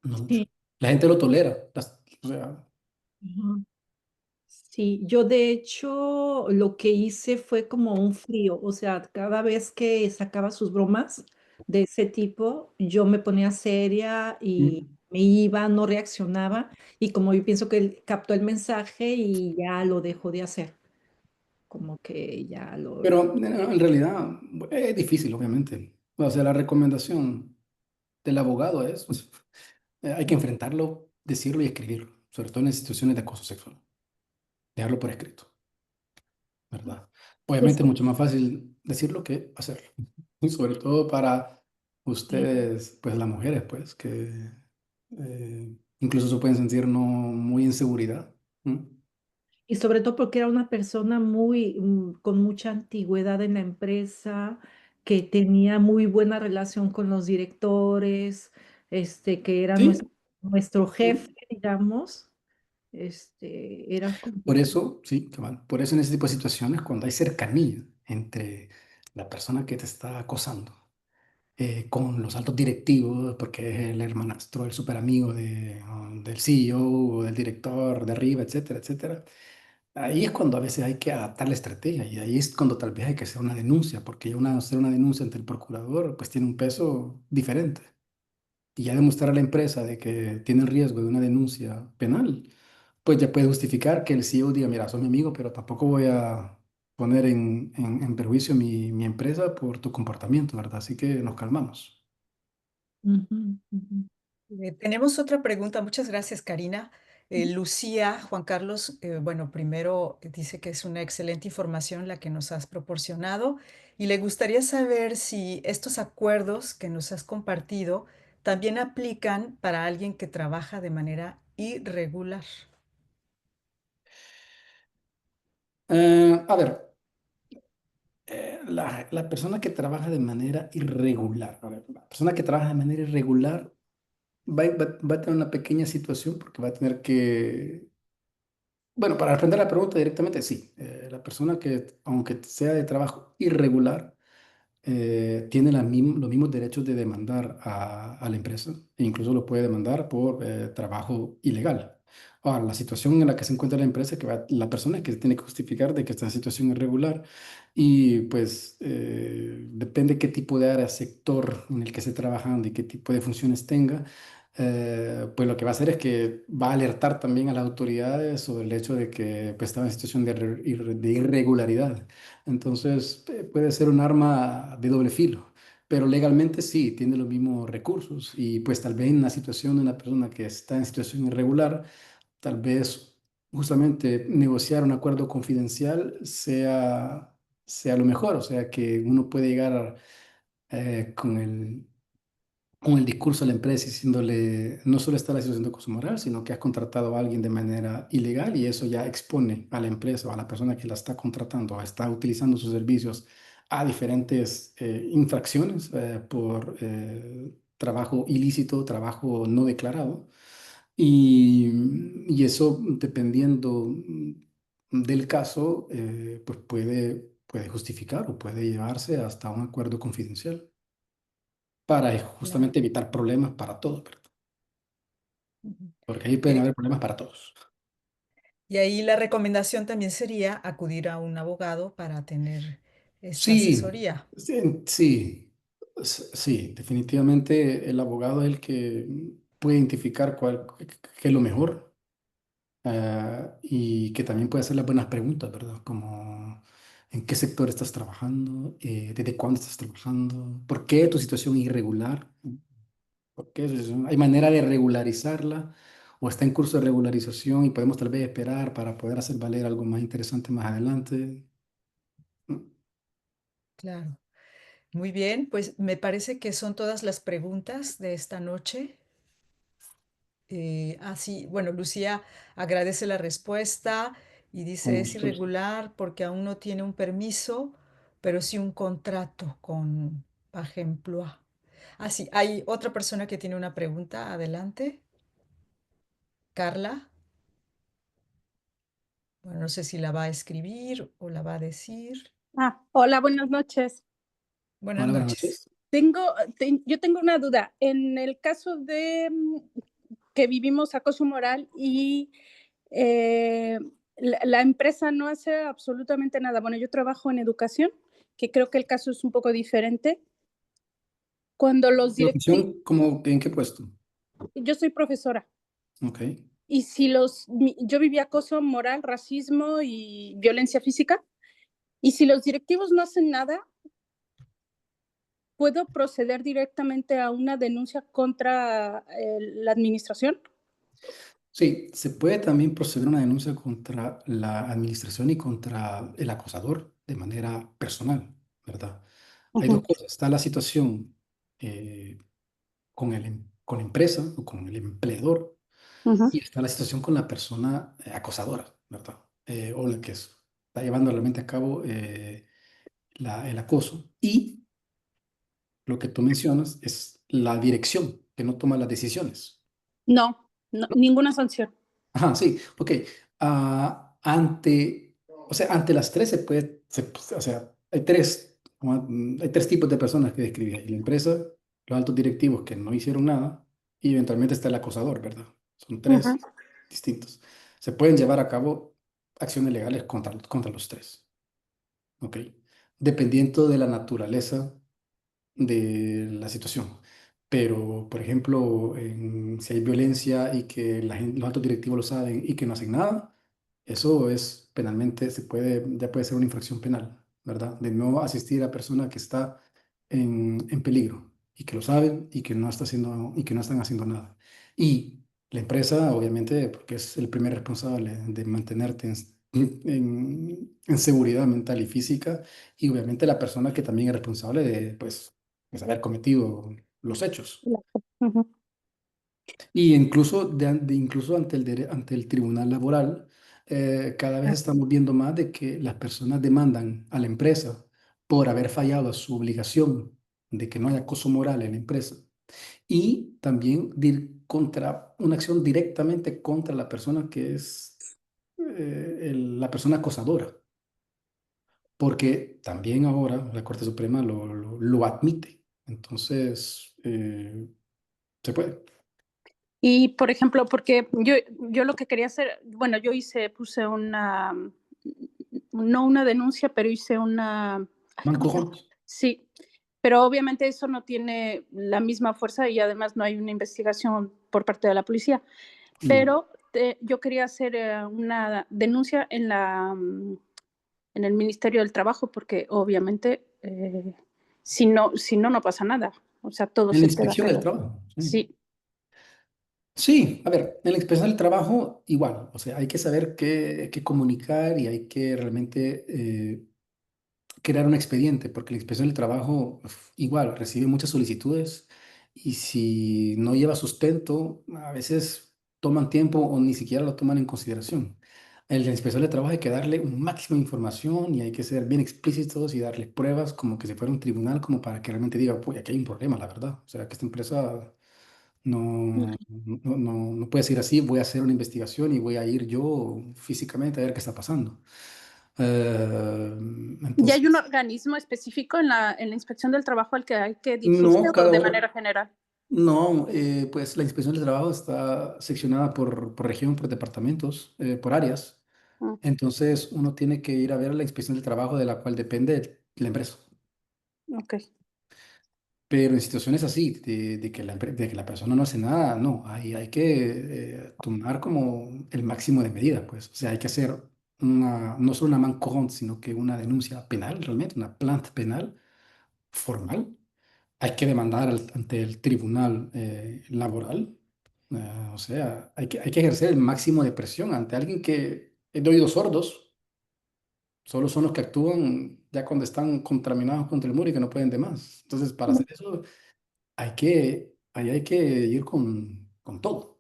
no mucho. sí, La gente lo tolera. O sea, ajá. Sí, yo de hecho lo que hice fue como un frío, o sea, cada vez que sacaba sus bromas de ese tipo, yo me ponía seria y mm, me iba, no reaccionaba, y como yo pienso que él captó el mensaje y ya lo dejó de hacer, como que ya pero en realidad es difícil, obviamente. O sea, la recomendación del abogado es, pues, hay que enfrentarlo, decirlo y escribirlo, sobre todo en situaciones de acoso sexual, dejarlo por escrito, ¿verdad? pues, Obviamente es mucho más fácil decirlo que hacerlo, y sobre todo para sí. ustedes, pues las mujeres, pues, que incluso se pueden sentir no muy inseguridad. ¿Mm? Y sobre todo porque era una persona muy, con mucha antigüedad en la empresa, que tenía muy buena relación con los directores, que era Sí, nuestro sí. jefe, digamos, era Por complicado. eso, sí, cabal, por eso en ese tipo de situaciones, cuando hay cercanía entre la persona que te está acosando con los altos directivos, porque es el hermanastro, el super amigo del CEO o del director de arriba, etcétera, etcétera. Ahí es cuando a veces hay que adaptar la estrategia y ahí es cuando tal vez hay que hacer una denuncia, porque hacer una denuncia ante el procurador pues tiene un peso diferente. Y ya demostrar a la empresa de que tiene el riesgo de una denuncia penal, pues ya puede justificar que el CEO diga, mira, sos mi amigo, pero tampoco voy a poner en perjuicio mi empresa por tu comportamiento, ¿verdad? Así que nos calmamos. Ujú, ujú. Tenemos otra pregunta. Muchas gracias, Karina. Lucía, Juan Carlos, bueno, primero dice que es una excelente información la que nos has proporcionado y le gustaría saber si estos acuerdos que nos has compartido también aplican para alguien que trabaja de manera irregular. A ver, la persona que trabaja de manera irregular, a ver, la persona que trabaja de manera irregular va a tener una pequeña situación porque va a tener que Bueno, para responder la pregunta directamente, sí. La persona que, aunque sea de trabajo irregular, tiene los mismos derechos de demandar a la empresa e incluso lo puede demandar por trabajo ilegal. Ahora, la situación en la que se encuentra la empresa, la persona es que tiene que justificar de que está en situación irregular y pues depende qué tipo de área, sector en el que esté trabajando y qué tipo de funciones tenga. Pues lo que va a hacer es que va a alertar también a las autoridades sobre el hecho de que pues, estaba en situación de irregularidad. Entonces, puede ser un arma de doble filo, pero legalmente sí, tiene los mismos recursos y pues tal vez en la situación de una persona que está en situación irregular, tal vez justamente negociar un acuerdo confidencial sea lo mejor, o sea que uno puede llegar con el discurso a la empresa diciéndole, no solo está la situación de acoso moral, sino que has contratado a alguien de manera ilegal y eso ya expone a la empresa o a la persona que la está contratando o está utilizando sus servicios a diferentes infracciones por trabajo ilícito, trabajo no declarado. Y eso, dependiendo del caso, pues puede justificar o puede llevarse hasta un acuerdo confidencial para Claro. justamente evitar problemas para todos, ¿verdad? Ujú. Porque ahí pueden Eh, haber problemas para todos. y ahí la recomendación también sería acudir a un abogado para tener esta Sí, asesoría. sí, sí, sí, definitivamente el abogado es el que puede identificar qué es lo mejor y que también puede hacer las buenas preguntas, ¿verdad? Como en qué sector estás trabajando, desde cuándo estás trabajando, por qué tu situación es irregular. Porque hay manera de regularizarla o está en curso de regularización y podemos tal vez esperar para poder hacer valer algo más interesante más adelante. Claro. Muy bien, pues me parece que son todas las preguntas de esta noche. Sí, bueno, Lucía agradece la respuesta y Con dice, es gusto. irregular porque aún no tiene un permiso, pero sí un contrato con Page Emploi. Sí, hay otra persona que tiene una pregunta. Adelante, Carla. Bueno, no sé si la va a escribir o la va a decir. Hola, buenas noches. Buenas Hola, buenas noches. noches. Yo tengo una duda. En el caso de que vivimos acoso moral y la empresa no hace absolutamente nada. Bueno, yo trabajo en educación, que creo que el caso es un poco diferente. Cuando los directivos, ¿Profesión? ¿Cómo, en qué puesto? yo soy profesora, Ok. y si yo viví acoso moral, racismo y violencia física, y si los directivos no hacen nada, ¿puedo proceder directamente a una denuncia contra la administración? Sí, se puede también proceder a una denuncia contra la administración y contra el acosador de manera personal, ¿verdad? Hay dos Ujú, cosas. Está la situación con la empresa o con el empleador ujú. y está la situación con la persona acosadora, ¿verdad? O la que está llevando realmente a cabo el acoso. Y lo que tú mencionas es la dirección que no toma las decisiones. No, ninguna sanción. Ajá, sí, ok. Ante las tres o sea, hay tres tipos de personas que describí ahí. La empresa, los altos directivos que no hicieron nada y eventualmente está el acosador, ¿verdad? Son Ujú. tres distintos. Se pueden llevar a cabo acciones legales contra los tres, ¿ok? Dependiendo de la naturaleza de la situación. Pero, por ejemplo, si hay violencia y que los altos directivos lo saben y que no hacen nada, eso es penalmente, ya puede ser una infracción penal, ¿verdad? De no asistir a persona que está en peligro y que lo saben y que no está haciendo, y que no están haciendo nada. Y la empresa, obviamente, porque es el primer responsable de mantenerte en seguridad mental y física, y obviamente la persona que también es responsable pues haber cometido los hechos. Ujú. Y incluso, incluso ante el tribunal laboral, cada vez estamos viendo más de que las personas demandan a la empresa por haber fallado a su obligación de que no haya acoso moral en la empresa y también contra una acción directamente contra la persona que es la persona acosadora, porque también ahora la Corte Suprema lo admite. Entonces, se puede. Y, por ejemplo, porque yo lo que quería hacer, bueno, puse una, no una denuncia, pero hice una... ay, ¿cómo se llama? Mancojo. Sí, pero obviamente eso no tiene la misma fuerza y además no hay una investigación por parte de la policía. No. Pero yo quería hacer una denuncia en el Ministerio del Trabajo porque obviamente si no, no pasa nada. O sea, todo En la se queda inspección del callado. trabajo. Sí. Sí, Sí, a ver, en la inspección del trabajo igual, o sea, hay que saber qué comunicar y hay que realmente crear un expediente, porque la inspección del trabajo igual recibe muchas solicitudes y si no lleva sustento, a veces toman tiempo o ni siquiera lo toman en consideración. En la inspección del trabajo hay que darle un máximo de información y hay que ser bien explícitos y darle pruebas como que si fuera un tribunal, como para que realmente diga, pues aquí hay un problema, la verdad. O sea, que esta empresa no puede ser así, voy a hacer una investigación y voy a ir yo físicamente a ver qué está pasando. ¿y hay un Entonces, organismo específico en la Inspección del Trabajo al que hay que dirigirse no, o de manera general? no, pues la inspección del trabajo está seccionada por región, por departamentos, por áreas. Mm, Entonces, uno tiene que ir a ver la inspección del trabajo de la cual depende la empresa. ok. Pero en situaciones así, de que de que la persona no hace nada, no, hay que tomar como el máximo de medidas, pues. O sea, hay que hacer no solo una main courante, sino que una denuncia penal, realmente, una plainte penal formal. Hay que demandar ante el tribunal laboral. O sea, hay que ejercer el máximo de presión ante alguien que es de oídos sordos. Solo son los que actúan ya cuando están contaminados contra el muro y que no pueden de más. Entonces, para hacer eso ahí hay que ir con todo.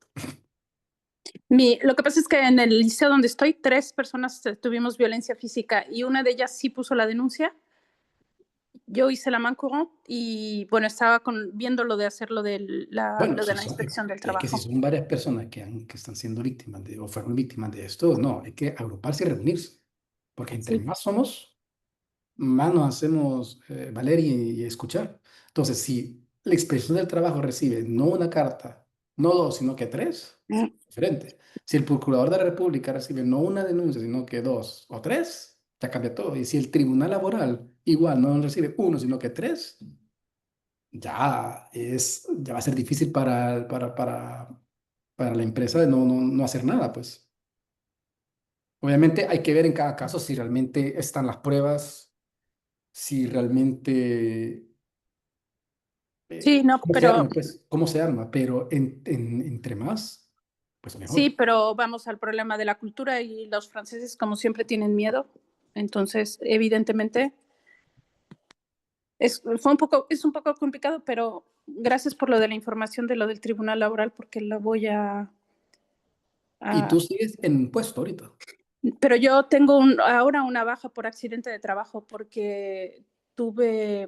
Lo que pasa es que en el liceo donde estoy, 3 personas tuvimos violencia física y una de ellas sí puso la denuncia. Yo hice la main courante y bueno, estaba viendo lo de hacerlo Bueno, lo de la inspección del es que si trabajo. son varias personas que están siendo víctimas o fueron víctimas de esto, no, hay que agruparse y reunirse. Porque entre Sí. más somos, más nos hacemos valer y escuchar. Entonces, si la inspección del trabajo recibe no una carta, no dos, sino que tres, Mm. diferente. Si el procurador de la República recibe no una denuncia, sino que dos o tres, ya cambia todo. Y si el tribunal laboral igual no recibe uno, sino que tres, ya va a ser difícil para la empresa de no hacer nada, pues. Obviamente hay que ver en cada caso si realmente están las pruebas, si realmente Sí, no, cómo se pero arma, pues, cómo se arma, pero entre más, pues sí, mejor. pero vamos al problema de la cultura y los franceses como siempre tienen miedo. Entonces, evidentemente, es un poco complicado, pero gracias por lo de la información de lo del Tribunal Laboral, porque lo voy Y a tú sigues en puesto ahorita. pero yo tengo ahora una baja por accidente de trabajo porque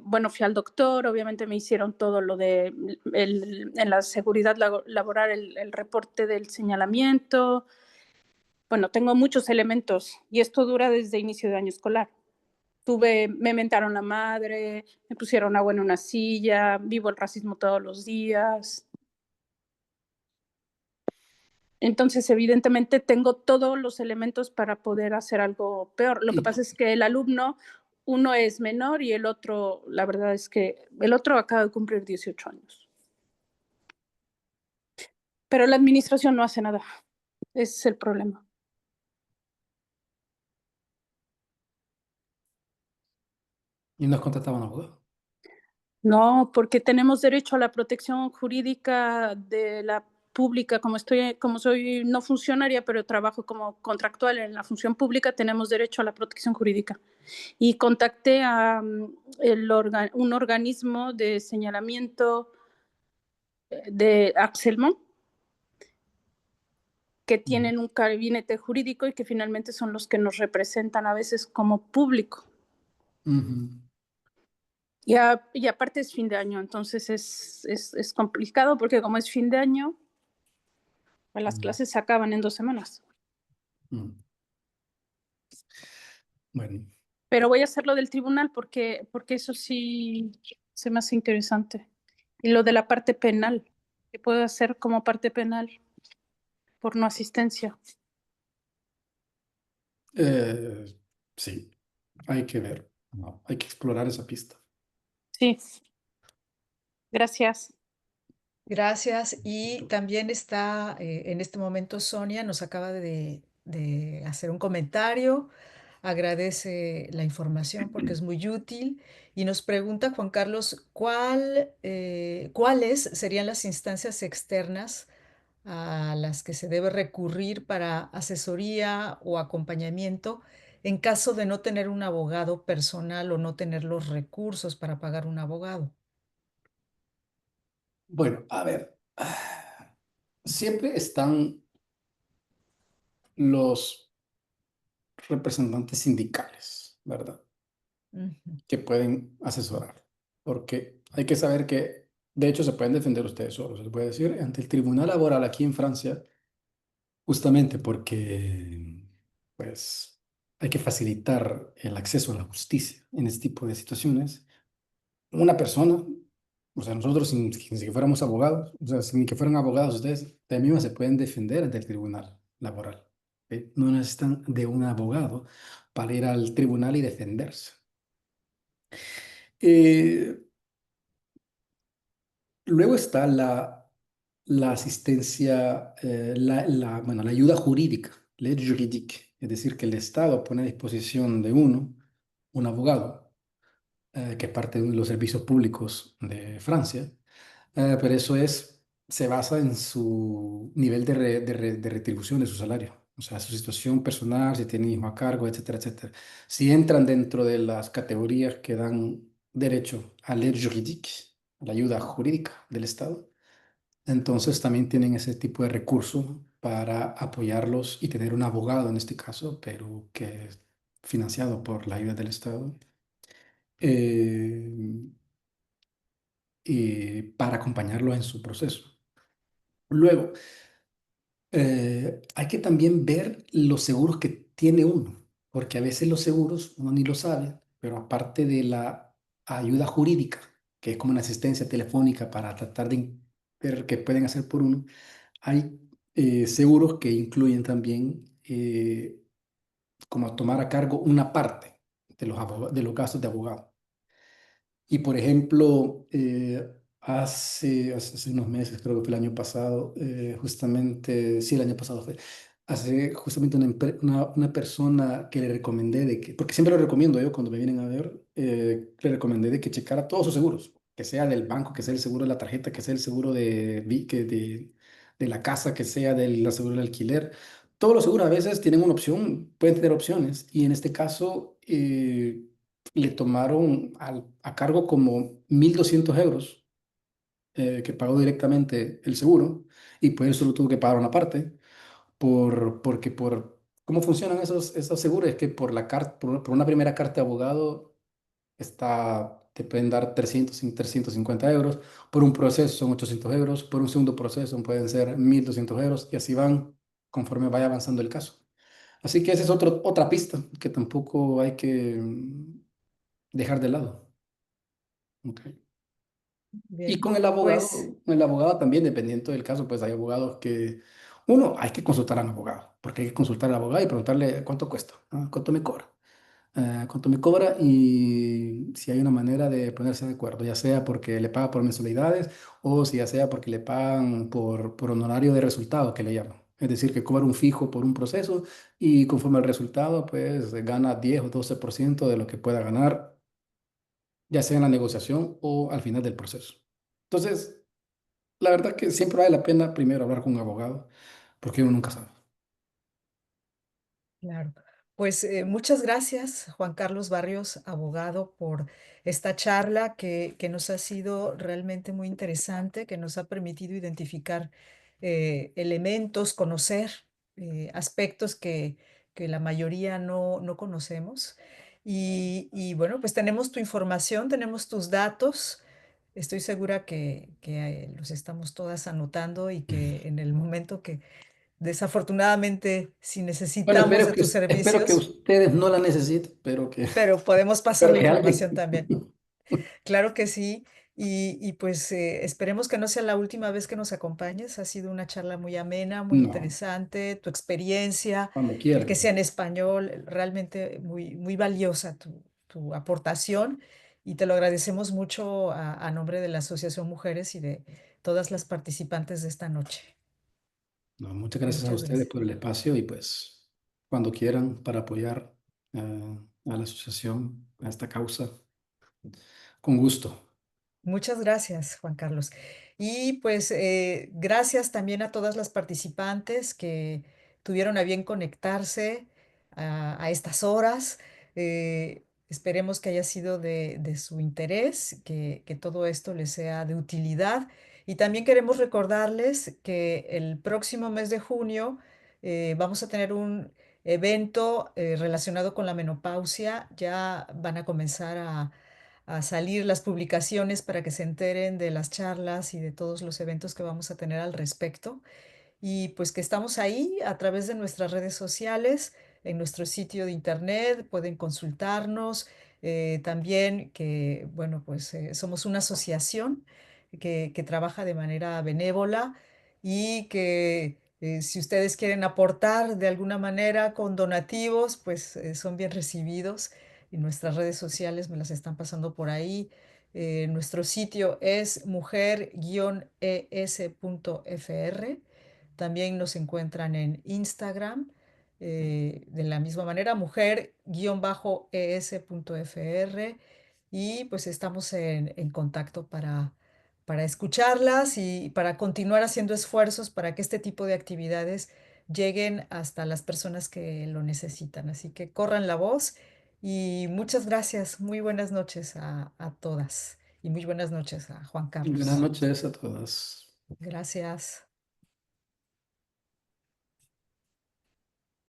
bueno, fui al doctor, obviamente me hicieron todo lo de en la seguridad laboral, el reporte del señalamiento. Bueno, tengo muchos elementos y esto dura desde inicio de año escolar. Me mentaron la madre, me pusieron agua en una silla, vivo el racismo todos los días. Entonces, evidentemente, tengo todos los elementos para poder hacer algo peor. Lo que Y, pasa es que el alumno, uno es menor y el otro, la verdad es que el otro acaba de cumplir 18 años. Pero la administración no hace nada. Ese es el problema. y nos contrataban abogados. No, porque tenemos derecho a la protección jurídica de la pública, como soy no funcionaria, pero trabajo como contractual en la función pública, tenemos derecho a la protección jurídica. Y contacté a un organismo de señalamiento de Axelmont, que tienen un gabinete jurídico y que finalmente son los que nos representan a veces como público. Ujú. Y aparte es fin de año, entonces es complicado porque como es fin de año, pues las clases se acaban en 2 semanas. Ujú. Bueno, Pero voy a hacer lo del tribunal porque eso sí se me hace interesante. Y lo de la parte penal, que puedo hacer como parte penal por no asistencia. eh, sí, hay que ver, ¿no? Hay que explorar esa pista. Sí, gracias. Gracias. Y también está en este momento Sonia, nos acaba de hacer un comentario, agradece la información porque es muy útil y nos pregunta Juan Carlos, ¿cuáles serían las instancias externas a las que se debe recurrir para asesoría o acompañamiento en caso de no tener un abogado personal o no tener los recursos para pagar un abogado? Bueno, a ver, siempre están los representantes sindicales, ¿verdad? Ujú. Que pueden asesorar, porque hay que saber que, de hecho, se pueden defender ustedes solos, les voy a decir, ante el Tribunal Laboral aquí en Francia, justamente porque, pues, hay que facilitar el acceso a la justicia en este tipo de situaciones. Una persona, o sea, nosotros sin que fuéramos abogados, o sea, sin que fueran abogados ustedes, también se pueden defender ante el Tribunal Laboral. ¿Ok? No necesitan de un abogado para ir al tribunal y defenderse. Eh, Luego está la asistencia, bueno, la ayuda jurídica, l'aide juridique, es decir, que el Estado pone a disposición de uno un abogado, que es parte de los servicios públicos de Francia, pero eso se basa en su nivel de retribución de su salario, o sea, su situación personal, si tiene hijo a cargo, etcétera, etcétera. Si entran dentro de las categorías que dan derecho a l'aide juridique, a la ayuda jurídica del Estado, entonces también tienen ese tipo de recurso para apoyarlos y tener un abogado en este caso, pero que es financiado por la ayuda del Estado, eh, y para acompañarlos en su proceso. Luego, hay que también ver los seguros que tiene uno, porque a veces los seguros uno ni lo sabe, pero aparte de la ayuda jurídica, que es como una asistencia telefónica para tratar de ver qué pueden hacer por uno, hay seguros que incluyen también como tomar a cargo una parte de de los gastos de abogado. Y por ejemplo, hace unos meses, creo que fue el año pasado, justamente, sí, el año pasado fue, hace justamente una persona que le recomendé de que, porque siempre lo recomiendo yo cuando me vienen a ver, le recomendé de que checara todos sus seguros, que sea del banco, que sea el seguro de la tarjeta, que sea el seguro de la casa, que sea del seguro del alquiler. Todos los seguros a veces tienen una opción, pueden tener opciones, y en este caso le tomaron a cargo como 1.200 euros, que pagó directamente el seguro, y pues él solo tuvo que pagar una parte, porque ¿cómo funcionan esos seguros? Es que por una primera carta de abogado te pueden dar 350 euros, por un proceso son 800 euros, por un segundo proceso pueden ser 1.200 euros, y así van conforme vaya avanzando el caso. Así que esa es otra pista que tampoco hay que dejar de lado. Ok. Y Bien, con pues el abogado también, dependiendo del caso, pues hay abogados que, hay que consultar al abogado, porque hay que consultar al abogado y preguntarle cuánto cuesta, ¿no? Cuánto me cobra, cuánto me cobra, y si hay una manera de ponerse de acuerdo, ya sea porque le paga por mensualidades o si ya sea porque le pagan por honorario de resultado, que le llaman. Es decir, que cobra un fijo por un proceso y conforme al resultado, pues gana 10 o 12% de lo que pueda ganar, ya sea en la negociación o al final del proceso. Entonces, la verdad que siempre vale la pena primero hablar con un abogado, porque uno nunca sabe. claro. Pues muchas gracias, Juan Carlos Barrios, abogado, por esta charla que nos ha sido realmente muy interesante, que nos ha permitido identificar elementos, conocer aspectos que la mayoría no conocemos. Y bueno, pues tenemos tu información, tenemos tus datos. Estoy segura que los estamos todas anotando y que en el momento que desafortunadamente, si Bueno, necesitamos de tus espero que servicios, ustedes no la necesiten, pero podemos pasar espero la que información alguien. también. Claro que sí. Y pues esperemos que no sea la última vez que nos acompañes. Ha sido una charla muy amena, muy No, interesante. Tu experiencia, cuando el que quieran. sea en español, realmente muy, muy valiosa tu aportación. Y te lo agradecemos mucho a nombre de la Asociación Mujeres y de todas las participantes de esta noche. No, muchas gracias a Muchas ustedes gracias. por el espacio y pues cuando quieran para apoyar a la asociación, a esta causa, con gusto. Muchas gracias, Juan Carlos. Y pues gracias también a todas las participantes que tuvieron a bien conectarse a estas horas. Esperemos que haya sido de su interés, que todo esto les sea de utilidad. Y también queremos recordarles que el próximo mes de junio vamos a tener un evento relacionado con la menopausia. Ya van a comenzar a salir las publicaciones para que se enteren de las charlas y de todos los eventos que vamos a tener al respecto. Y pues que estamos ahí a través de nuestras redes sociales, en nuestro sitio de internet, pueden consultarnos. También que, bueno, pues somos una asociación que trabaja de manera benévola y que si ustedes quieren aportar de alguna manera con donativos, pues son bien recibidos. Y nuestras redes sociales me las están pasando por ahí. Nuestro sitio es mujer-es.fr. También nos encuentran en Instagram, de la misma manera, mujer-es.fr. Y pues estamos en contacto para escucharlas y para continuar haciendo esfuerzos para que este tipo de actividades lleguen hasta las personas que lo necesitan. Así que corran la voz y muchas gracias. Muy buenas noches a todas y muy buenas noches a Juan Buenas Carlos. noches a todas. Gracias.